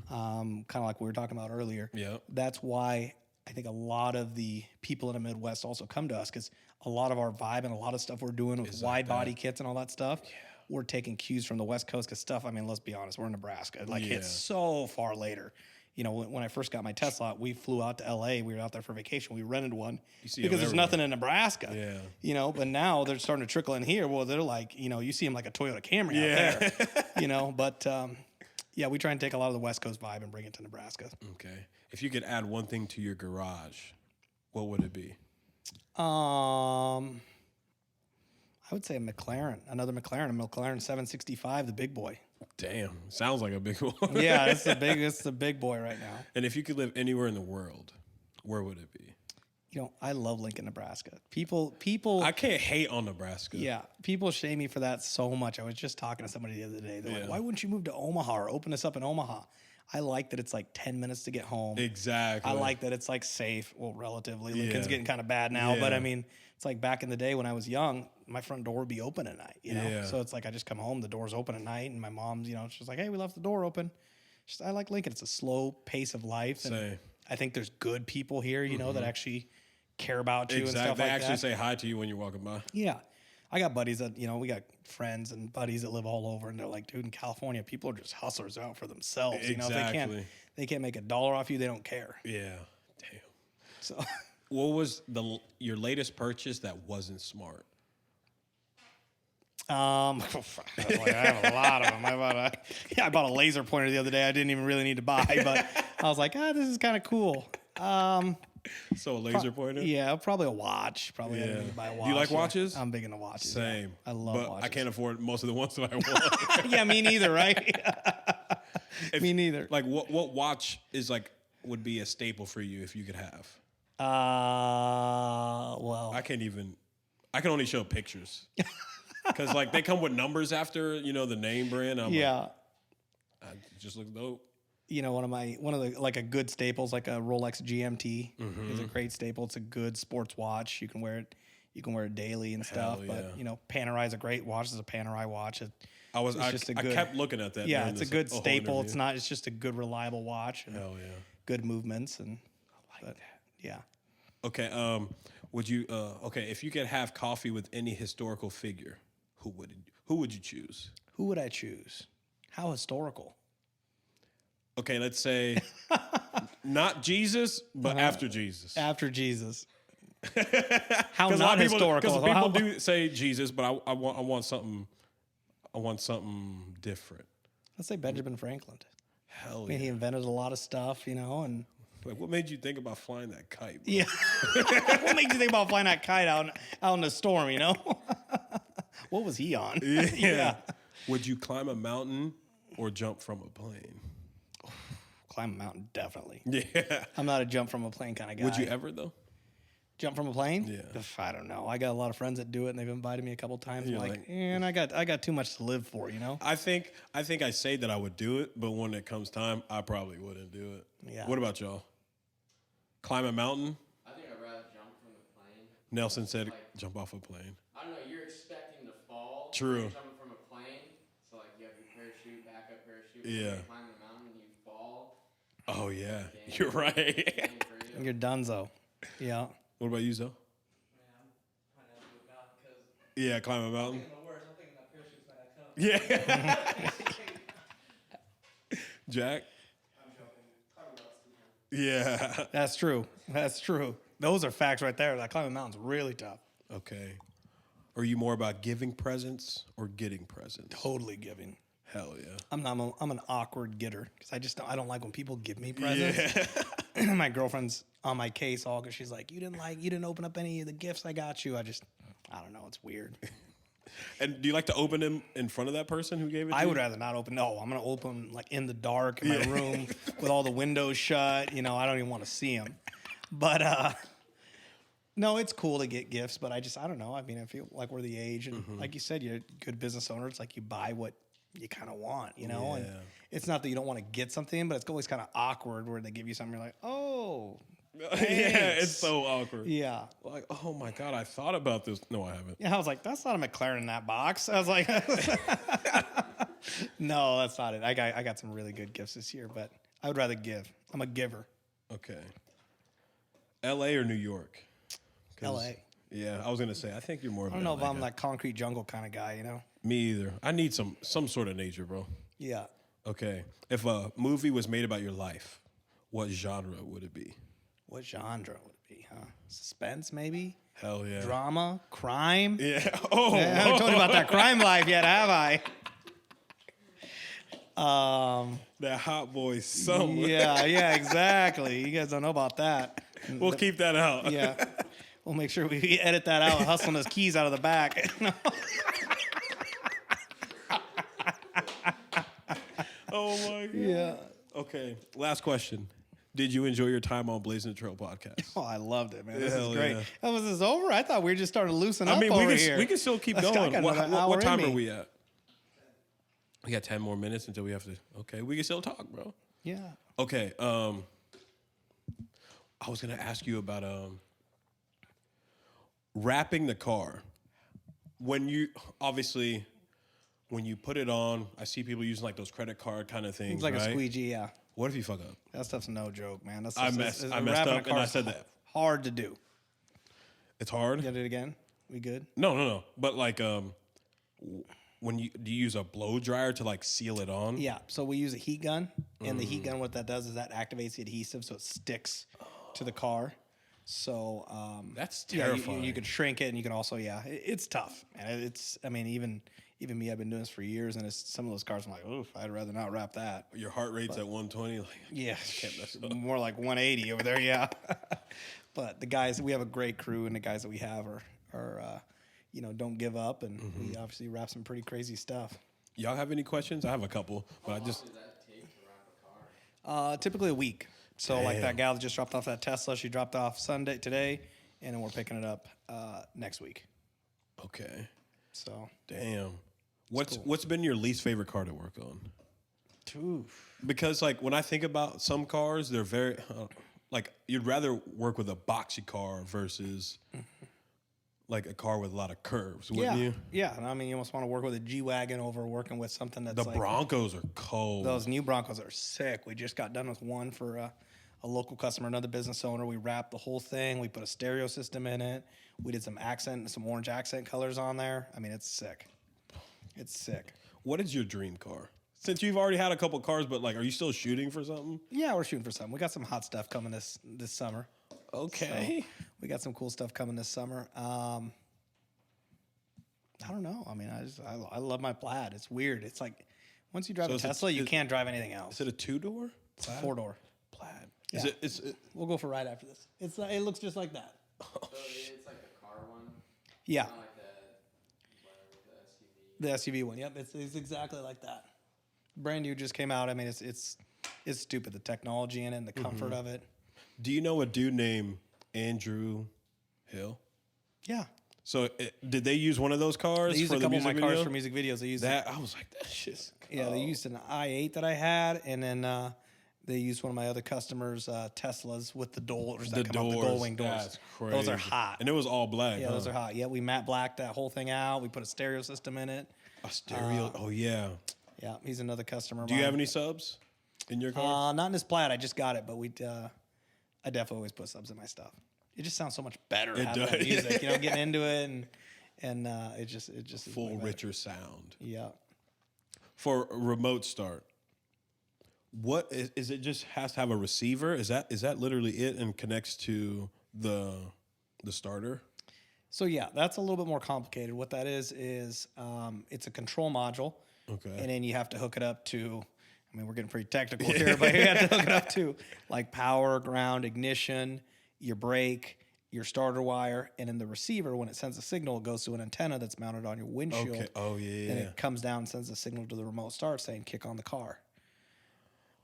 Kind of like we were talking about earlier. Yep. That's why I think a lot of the people in the Midwest also come to us because a lot of our vibe and a lot of stuff we're doing with wide body kits and all that stuff, we're taking cues from the West Coast because stuff, let's be honest, we're in Nebraska. It's so far later. When I first got my Tesla, we flew out to LA. We were out there for vacation. We rented one because there's nothing in Nebraska. Yeah. But now they're starting to trickle in here. Well, they're like, you see them like a Toyota Camry out there. But we try and take a lot of the West Coast vibe and bring it to Nebraska. Okay. If you could add one thing to your garage, what would it be? I would say another McLaren, a McLaren 765, the big boy. Damn. Sounds like a big one. Yeah, it's the big boy right now. And if you could live anywhere in the world, where would it be? I love Lincoln, Nebraska. People. I can't hate on Nebraska. Yeah, people shame me for that so much. I was just talking to somebody the other day. They're like, "Why wouldn't you move to Omaha or open us up in Omaha?" I like that it's like 10 minutes to get home. Exactly. I like that it's like safe. Well, relatively. Lincoln's Yeah. getting kind of bad now, but Yeah. I mean, it's like back in the day when I was young, my front door would be open at night, you know? Yeah. So it's like I just come home, the door's open at night, and my mom's, you know, she's like, hey, we left the door open. I like Lincoln. It's a slow pace of life. And Same. I think there's good people here, you know, that actually care about you and stuff They like actually that. say hi to you when you're walking by. Yeah. I got buddies that, you know, we got friends and buddies that live all over, and they're like, dude, in California, people are just hustlers out for themselves. You know, if they can't make $1 off you, they don't care. Yeah. Damn. So What was your latest purchase that wasn't smart? I have a lot of them. I bought a laser pointer the other day. I didn't even really need to buy, but I was like, this is kind of cool. So a laser pointer? Yeah, probably a watch. Probably I didn't Yeah. need to buy a watch. Do you like Yeah. watches? I'm big into watches. Same. Yeah. I love but watches. I can't afford most of the ones that I want. Yeah, me neither, right? Me neither. Like what watch is like would be a staple for you if you could have? Well, I can only show pictures. Cuz like they come with numbers after, you know, the name brand. I'm yeah. like, I just look dope. You know, one of the like a good staples, like a Rolex GMT Mm-hmm. is a great staple. It's a good sports watch. You can wear it daily and stuff. Hell But yeah. you know, Panerai is a great watch. It's a Panerai watch. I good- kept looking at that. Yeah, during it's a this good whole staple. It's interview. not. It's just a good, reliable watch. And Hell yeah. good movements and. I like that. Yeah. Okay, would you if you could have coffee with any historical figure, who would you choose? Who would I choose? How historical? Okay, let's say not Jesus, but after Jesus. After Jesus. How 'Cause a lot not of people, historical? 'cause people How- do say Jesus, but I want something different. Let's say Benjamin Franklin. Hell I mean, yeah. he invented a lot of stuff, you know, and Like, what made you think about flying that kite? Bro? yeah. What makes you think about flying that kite out in the storm? You know, what was he on? Yeah. Would you climb a mountain or jump from a plane? Climb a mountain, definitely. Yeah. I'm not a jump from a plane kind of guy. Would you ever though? jump from a plane? Yeah. I don't know. I got a lot of friends that do it, and they've invited me a couple times. I'm You're like, like, and I got too much to live for, you know. I think I say that I would do it, but when it comes time, I probably wouldn't do it. Yeah. What about y'all? Climb a mountain? I think I'd rather jump from the plane. Nelson said jump off a plane. I don't know, you're expecting to fall. True. When you're jumping from a plane. So, like, you have your parachute, backup parachute. When Yeah. you climb the mountain and you fall. Oh yeah, you're right. Same for you. You're donezo. Yeah. What about you, Zoe? Man, I'm trying to do it now because Yeah, climb a mountain. I'm the worst. I'm thinking that parachute's not come. Yeah. Jack? I'm joking. Talking about this too, man. Yeah. That's true. That's true. Those are facts right there. That climbing a mountain's really tough. Okay. Are you more about giving presents or getting presents? Totally giving. Hell yeah. I'm an awkward getter because I don't like when people give me presents. Yeah. My girlfriend's on my case all because she's like, you didn't open up any of the gifts I got you. I don't know. It's weird. And do you like to open them in front of that person who gave it to I you? would rather not open. No, I'm gonna open like in the dark in my room with all the windows shut. You know, I don't even want to see them. But no, it's cool to get gifts. But I don't know. I mean, I feel like we're the age, and like you said, you're a good business owner. It's like you buy what you kind of want, you know. And Yeah. it's not that you don't want to get something, but it's always kind of awkward where they give you something. You're like, oh, Yeah, thanks. it's so awkward. Yeah. Like, oh my God, I thought about this. No, I haven't. Yeah, I was like, that's not a McLaren in that box. I was like, no, that's not it. I got some really good gifts this year, but I would rather give. I'm a giver. Okay. LA or New York? 'Cause- LA. Yeah, I was going to say, I think you're more of I an don't know if LA I'm guy. that concrete jungle kind of guy, you know? Me either. I need some sort of nature, bro. Yeah. Okay. If a movie was made about your life, what genre would it be? What genre would it be, huh? Suspense, maybe? Hell yeah. Drama? Crime? Yeah. Oh. I haven't told you about that crime life yet, have I? That hot boy summer. Yeah, exactly. You guys don't know about that. We'll keep that out. Yeah. We'll make sure we edit that out, hustling those keys out of the back. Oh my God. Yeah. Okay. Last question. Did you enjoy your time on Blazin A Trail Podcast? Oh, I loved it, man. This Hell is great. yeah. Oh, was this over? I thought we were just starting to loosen up I mean, over we here. can still keep I got going. another hour What time in are me. we at? We got 10 more minutes until we have to. Okay, we can still talk, bro. Yeah. Okay. I was gonna ask you about wrapping the car. When you put it on, I see people using like those credit card kind of things. It's like right? a squeegee, yeah. What if you fuck up? That stuff's no joke, man. That's I messed up, and I said that. Hard to do. It's hard. Get it again? We good? No. But like, do you use a blow dryer to like seal it on? Yeah. So we use a heat gun, and the heat gun, what that does is that activates the adhesive, so it sticks to the car. So That's yeah, terrifying. you can shrink it, and you can also it's tough. And even me, I've been doing this for years, and some of those cars I'm like, oof, I'd rather not wrap that. Your heart rate's at 120. Like, Yeah, can't mess up. more like 180 over there. Yeah, but the guys, we have a great crew, and the guys that we have are don't give up, and we obviously wrap some pretty crazy stuff. Y'all have any questions? I have a couple, but How long does that take to wrap a car? Typically a week. So like Damn. that gal that just dropped off that Tesla, she dropped off today, and then we're picking it up next week. Okay. So Damn. What's been your least favorite car to work on? oof. Because like when I think about some cars, they're very like you'd rather work with a boxy car versus like a car with a lot of curves, wouldn't you? Yeah, and I mean, you almost want to work with a G-Wagon over working with something that's The like Broncos are cold. those new Broncos are sick. We just got done with one for a local customer, another business owner. We wrapped the whole thing. We put a stereo system in it. We did some orange accent colors on there. I mean, it's sick. It's sick. What is your dream car? Since you've already had a couple cars, but like, are you still shooting for something? Yeah, we're shooting for something. We got some hot stuff coming this summer. Okay. So we got some cool stuff coming this summer. I don't know. I mean, I love my Plaid. It's weird. It's like once you drive a Tesla, you can't drive anything else. Is it a 2-door? It's a 4-door. Plaid. Yeah. Is it? We'll go for right after this. It looks just like that. So it's like the car one, Yeah, not like the SUV. the SUV one. Yep, it's exactly like that. Brand new, just came out. I mean, it's stupid. The technology in it and the comfort of it. Do you know a dude named Andrew Hill? Yeah, So did they use one of those cars they used for a the couple of my music cars video? for music videos. They used That I was like, that shit's Yeah, they used an i8 that I had, and then they used one of my other customers' Teslas with the doors that come up, the gold wing doors. That's crazy. Those are hot. And it was all black. Yeah, huh? those are hot. Yeah, we matte blacked that whole thing out. We put a stereo system in it. A stereo. Oh yeah. Yeah, he's another customer. Do you have any subs in your car? Not in this Plaid. I just got it, but I definitely always put subs in my stuff. It just sounds so much better. It having that does. music, getting into it, and it just is Full way better. richer sound. Yeah. For a remote start, what is it? Just has to have a receiver. Is that literally it and connects to the starter? So yeah, that's a little bit more complicated. What that is it's a control module. Okay. And then you have to hook it up to, I mean, we're getting pretty technical here, but you have to hook it up to like power, ground, ignition, your brake, your starter wire, and then the receiver, when it sends a signal, it goes to an antenna that's mounted on your windshield. Okay. Oh yeah. And it comes down and sends a signal to the remote start saying kick on the car.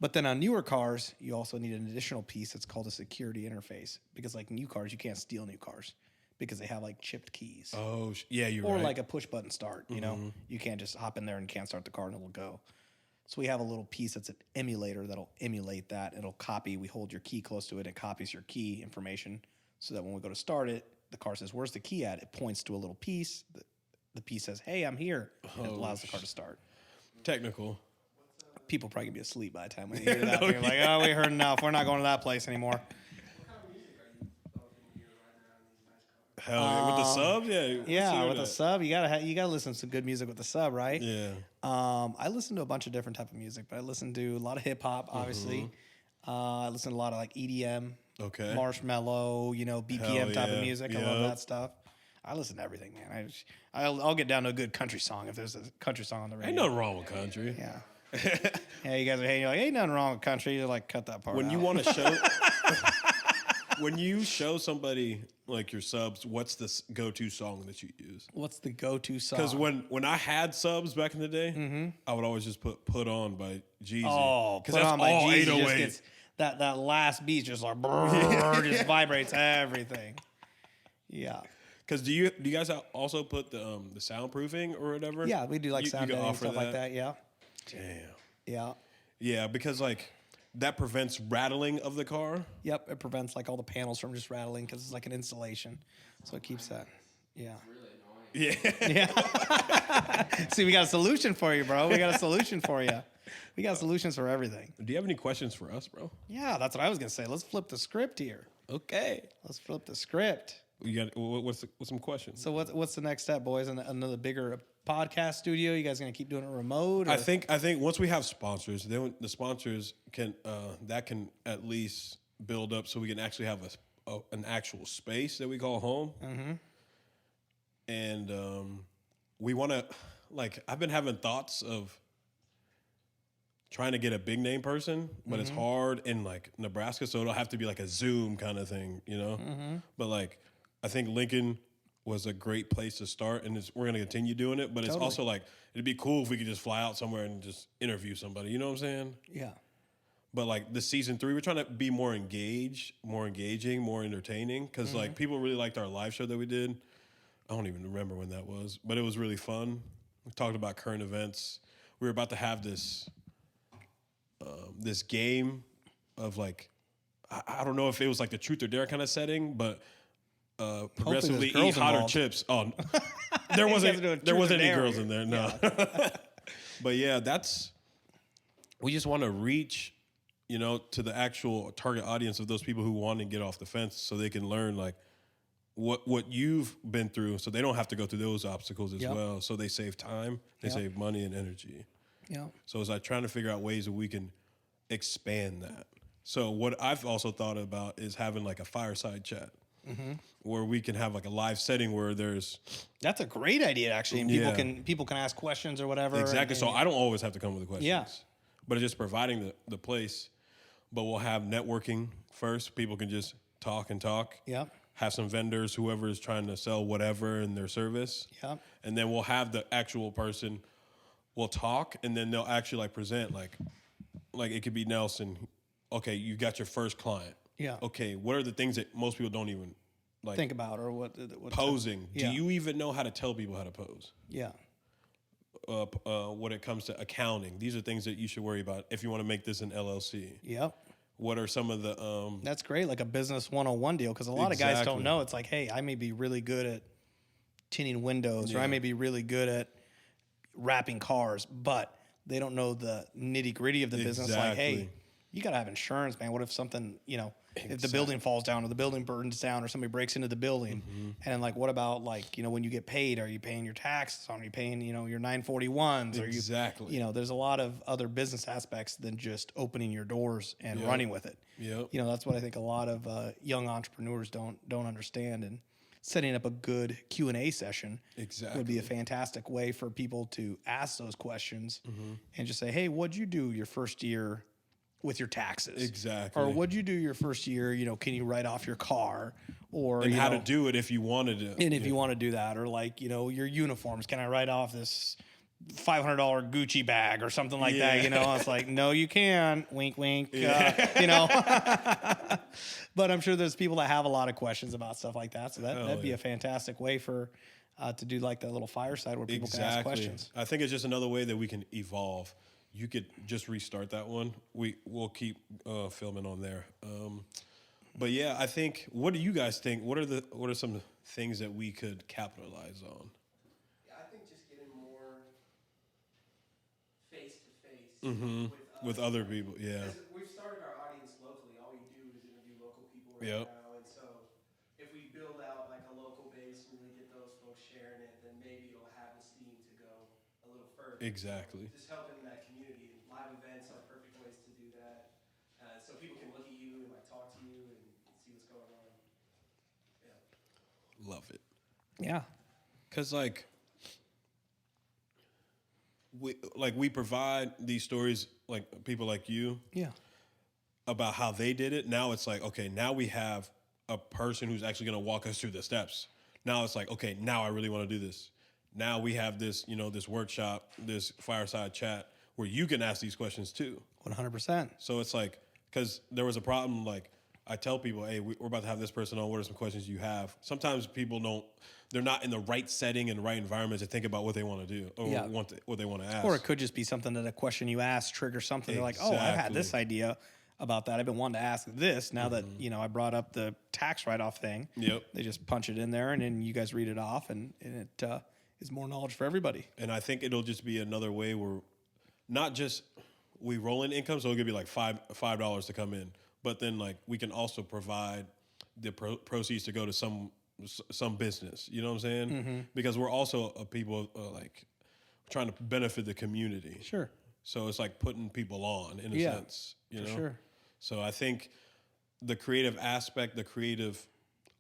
But then on newer cars, you also need an additional piece that's called a security interface, because like new cars, you can't steal new cars because they have like chipped keys. Oh yeah, you're Or right. like a push button start, you can't just hop in there and can't start the car and it'll go. So we have a little piece that's an emulator that'll emulate that. It'll copy. We hold your key close to it. It copies your key information so that when we go to start it, the car says, "Where's the key at?" It points to a little piece. The piece says, "Hey, I'm here." And it allows the car to start. Technical. People probably gonna be asleep by the time we hear that. They're like, "Oh, we heard enough. We're not going to that place anymore." Hell yeah. With the subs, yeah. Yeah, with the sub, you gotta listen to some good music with the sub, right? Yeah. I listen to a bunch of different type of music, but I listen to a lot of hip hop, obviously. I listen to a lot of like EDM, Okay. marshmallow, BPM Hell type of yeah. music. I love that stuff. I listen to everything, man. I'll get down to a good country song if there's a country song on the radio. Ain't nothing wrong with country. Yeah. Yeah, you guys are hating. You're like, ain't nothing wrong with country. You're like, cut that part When out. you want to show, when you show somebody like your subs, what's the go-to song that you use? What's the go-to song? Because when I had subs back in the day, I would always just put on by Jeezy. Oh, because Put that's On by all Jeezy just 808. gets that last beat just like brrr, just vibrates everything. Yeah. Because do you guys also put the soundproofing or whatever? Yeah, we do like You sound can editing, offer stuff like that? that. Yeah. Damn. Yeah. Yeah, because like that prevents rattling of the car. Yep, it prevents like all the panels from just rattling because it's like an insulation, so it keeps that. Yeah. It's really annoying. Yeah. Yeah. See, we got a solution for you, bro. We got a solution for you. We got solutions for everything. Do you have any questions for us, bro? Yeah, that's what I was gonna say. Let's flip the script here. Okay. Let's flip the script. You got what's some questions? So what's the next step, boys? Another bigger podcast studio? You guys gonna keep doing it remote? Or? I think once we have sponsors, then the sponsors can that can at least build up so we can actually have an actual space that we call home. Mm-hmm. And we want to, like, I've been having thoughts of trying to get a big name person, but it's hard in like Nebraska, so it'll have to be like a Zoom kind of thing, you know. But like, I think Lincoln was a great place to start, and we're gonna continue doing it. But it's also like it'd be cool if we could just fly out somewhere and just interview somebody. You know what I'm saying? Yeah. But like the season 3, we're trying to be more engaged, more engaging, more entertaining, because like people really liked our live show that we did. I don't even remember when that was, but it was really fun. We talked about current events. We were about to have this this game of like, I don't know if it was like the truth or dare kind of setting, but progressively eat hotter chips. Oh, there wasn't any girls in there. No. Yeah. But yeah, we just want to reach, you know, to the actual target audience of those people who want to get off the fence so they can learn like what you've been through, so they don't have to go through those obstacles as well. So they save time, they save money and energy. Yeah. So it's like trying to figure out ways that we can expand that. So what I've also thought about is having like a fireside chat where we can have like a live setting where that's a great idea actually, and people can ask questions or whatever. Exactly. So I don't always have to come with the questions. Yeah. But it's just providing the place. But we'll have networking first. People can just talk. Yeah. Have some vendors, whoever is trying to sell whatever in their service. Yeah. And then we'll have the actual person, we'll talk, and then they'll actually like present like it could be Nelson. Okay, you got your first client. Yeah. Okay, what are the things that most people don't even like think about, or what posing? Do you even know how to tell people how to pose? Yeah. When it comes to accounting, these are things that you should worry about if you want to make this an LLC. Yep. What are some of the That's great, like a business 101 deal, because a lot of guys don't know. It's like, hey, I may be really good at tinting windows, or I may be really good at wrapping cars, but they don't know the nitty gritty of the business. Like, hey, you got to have insurance, man. What if something, you know, if the building falls down or the building burns down or somebody breaks into the building? And like, what about like, you know, when you get paid, are you paying your taxes? Are you paying, you know, your 941s? Or you know, there's a lot of other business aspects than just opening your doors and running with it. You know, that's what I think a lot of young entrepreneurs don't understand. And setting up a good Q&A session would be a fantastic way for people to ask those questions and just say, hey, what'd you do your first year with your taxes? Exactly. Or what'd you do your first year, you know, can you write off your car? Or and how to do it if you wanted to. And if you want to do that, or like, you know, your uniforms, can I write off this $500 Gucci bag or something like that? You know, it's like, no, you can. Wink, wink. You know, but I'm sure there's people that have a lot of questions about stuff like that. So that'd be a fantastic way for to do like that little fireside where people can ask questions. I think it's just another way that we can evolve. You could just restart that one. We'll keep filming on there. But yeah, I think. What do you guys think? What are some things that we could capitalize on? Yeah, I think just getting more face to face with other people. Yeah. We've started our audience locally. All we do is interview local people right now, and so if we build out like a local base and really get those folks sharing it, then maybe it'll have the steam to go a little further. Exactly. Just helping that community. Live events are perfect ways to do that, so people can look at you and like talk to you and see what's going on. Yeah. Love it. Yeah. Cause we provide these stories, like people like you, about how they did it. Now it's like, okay, now we have a person who's actually going to walk us through the steps. Now it's like, okay, now I really want to do this. Now we have this, you know, this workshop, this fireside chat where you can ask these questions too. 100%. So it's like, because there was a problem, like I tell people, hey, we're about to have this person on. What are some questions you have? Sometimes people they're not in the right setting and the right environment to think about what they want to do or what they want to ask. Or it could just be something that a question you ask triggers something. They're like, oh, I've had this idea. about that. I've been wanting to ask this now that, I brought up the tax write-off thing. Yep. They just punch it in there and then you guys read it off and it is more knowledge for everybody. And I think it'll just be another way where not just we roll in income, so it'll give you like $5 to come in, but then like we can also provide the proceeds to go to some business. You know what I'm saying? Mm-hmm. Because we're also a people like trying to benefit the community. Sure. So it's like putting people on in a sense. You know? Sure. So I think the creative aspect, the creative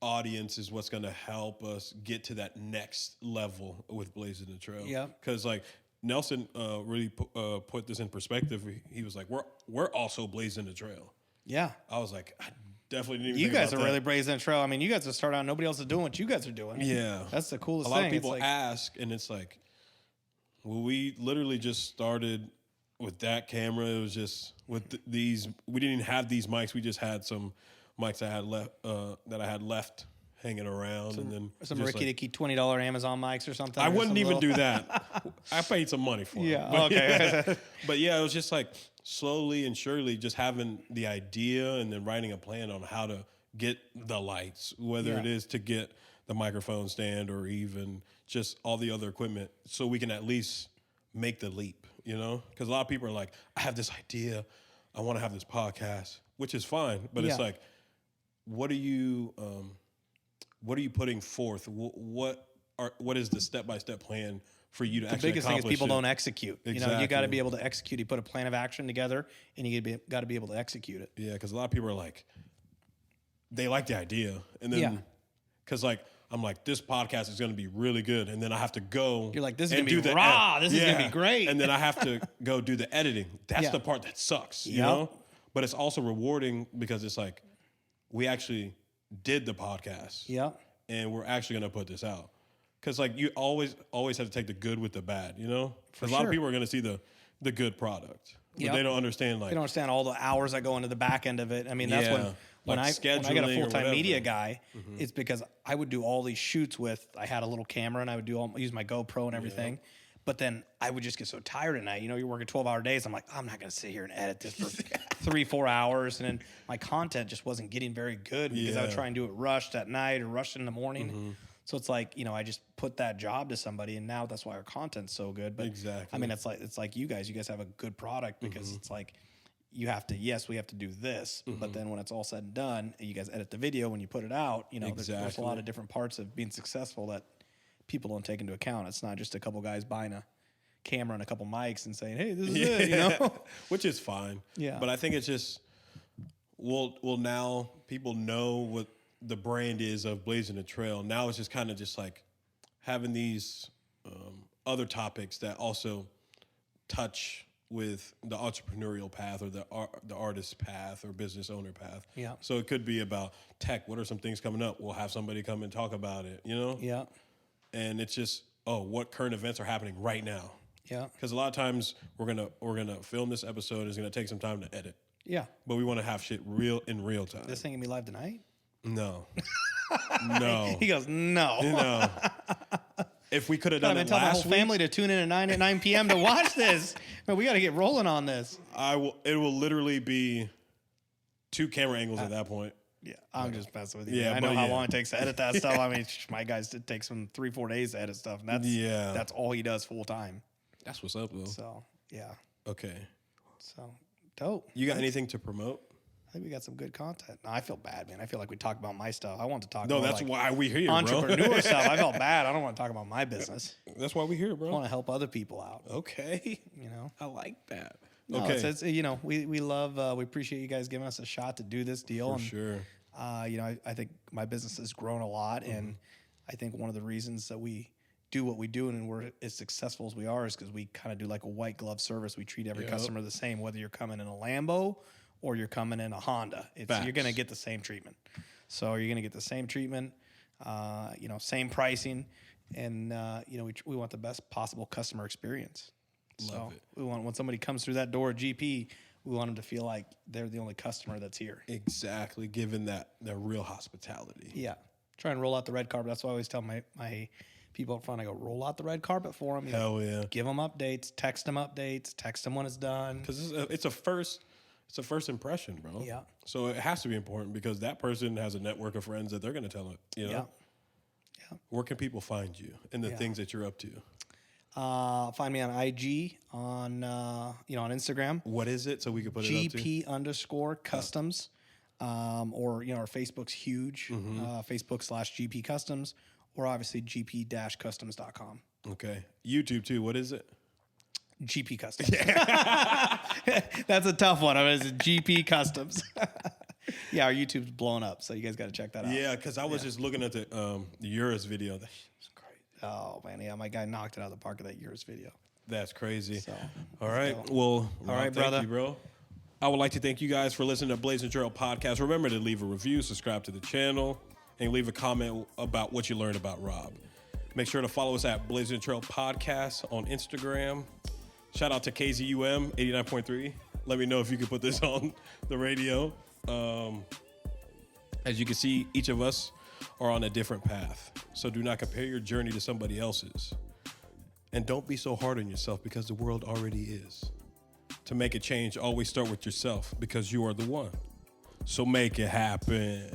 audience is what's going to help us get to that next level with Blazin A Trail. Yeah. Because like Nelson really put this in perspective. He was like, we're also Blazin A Trail. Yeah. I was like, I definitely didn't even You think guys about are that. really Blazin A Trail. I mean, you guys have started out, nobody else is doing what you guys are doing. Yeah. That's the coolest A lot thing. of people It's like, ask, and it's like, well, we literally just started with that camera. It was just with these. We didn't even have these mics. We just had some mics I had left hanging around, and then some just Ricky Dicky $20 Amazon mics or something. I or wouldn't some even little- do that. I paid some money for it. Yeah. But Okay. but yeah, it was just like slowly and surely just having the idea and then writing a plan on how to get the lights, whether Yeah. it is to get the microphone stand or even just all the other equipment, so we can at least make the leap, Because a lot of people are like, I have this idea. I want to have this podcast, which is fine. But it's Yeah. like, what are you putting forth? What is the step-by-step plan for you to The actually biggest thing is accomplish people it? don't execute. You got to Exactly. be able to execute. You put a plan of action together, and you got to be able to execute it. Yeah, because a lot of people are like, they like the idea, and then because like I'm like, this podcast is going to be really good, and then I have to go. You're like, this is and gonna be do the raw. This is gonna be great. and then I have to go do the editing. That's Yeah. the part that sucks, you Yep. know. But it's also rewarding because it's like we actually did the podcast. Yeah. And we're actually going to put this out. Because, like, you always have to take the good with the bad, Because a lot of sure. people are going to see the good product. But Yep. they don't understand, like, They don't understand all the hours that go into the back end of it. I mean, that's Yeah. when Like I got scheduling a or full-time whatever. media guy, it's because I would do all these shoots with, I had a little camera and I would use my GoPro and everything. But then I would just get so tired at night. You're working 12-hour days. I'm like, I'm not going to sit here and edit this for 3-4 hours. And then my content just wasn't getting very good because I would Yeah. try and do it rushed at night or rushed in the morning. So it's like, I just put that job to somebody, and now that's why our content's so good. But Exactly. I mean, it's like you guys have a good product because it's like we have to do this, but then when it's all said and done, and you guys edit the video when you put it out, there's a Exactly. lot of different parts of being successful that people don't take into account. It's not just a couple guys buying a camera and a couple mics and saying, "Hey, this is it," Which is fine. Yeah. But I think it's just, well, now people know what the brand is of Blazin A Trail. Now it's just kind of just like having these other topics that also touch with the entrepreneurial path or the artist path or business owner path. Yeah. So it could be about tech. What are some things coming up? We'll have somebody come and talk about it, Yeah, And it's just, what current events are happening right now? yeah, Because a lot of times we're gonna film this episode. It's gonna take some time to edit, yeah. but we want to have shit in real time. This thing gonna be live tonight? No, no, He goes, "No." no. If we could have done I'm it tell my whole last week, family to tune in at 9 p.m. to watch this. Man, we got to get rolling on this. It will literally be 2 camera angles at that point. Yeah, I'm just messing with you. Yeah, I know but how yeah. long it takes to edit that stuff. I mean, my guys, it takes him 3-4 days to edit stuff, and that's all he does full time. That's what's up, though. So yeah, Okay, so dope. you got anything to promote? I think we got some good content. No, I feel bad, man. I feel like we talk about my stuff. I want to talk. No, more that's like why we here, entrepreneur bro. stuff. I felt bad. I don't want to talk about my business. That's why we here, I bro. want to help other people out. Okay, You know. I like that. No, okay, it's we love we appreciate you guys giving us a shot to do this deal. for and sure. I think my business has grown a lot, and I think one of the reasons that we do what we do and we're as successful as we are is because we kind of do like a white glove service. We treat every Yep. customer the same, whether you're coming in a Lambo or you're coming in a Honda. You're Facts. going to get the same treatment. So you're going to get the same treatment, same pricing, and we want the best possible customer experience. Love it. We want when somebody comes through that door at GP, we want them to feel like they're the only customer that's here. Exactly, given that real hospitality. Yeah. Try and roll out the red carpet. That's why I always tell my people up front, I go, roll out the red carpet for them. Hell yeah. Give them updates, text them when it's done. Because it's a first. It's a first impression, bro. Yeah. So it has to be important because that person has a network of friends that they're going to tell it, you know? Yeah. Where can people find you and the things that you're up to? Find me on IG, on Instagram. What is it so we can put it up to? GP_customs. Or, our Facebook's huge. Facebook/GPcustoms, or obviously GP-customs.com. Okay. YouTube too. What is it? GP Customs. That's a tough one. I mean, it's GP Customs. Yeah, our YouTube's blown up, so you guys got to check that out. Yeah, because I was just looking at the Urus video. That shit was crazy. Oh, man. Yeah, my guy knocked it out of the park with that Urus video. That's crazy. So, all right. Well, all right, thank brother. you, bro. I would like to thank you guys for listening to Blazin A Trail Podcast. Remember to leave a review, subscribe to the channel, and leave a comment about what you learned about Rob. Make sure to follow us at Blazin A Trail Podcast on Instagram. Shout out to KZUM 89.3. Let me know if you could put this on the radio. As you can see, each of us are on a different path. So do not compare your journey to somebody else's. And don't be so hard on yourself because the world already is. To make a change, always start with yourself because you are the one. So make it happen.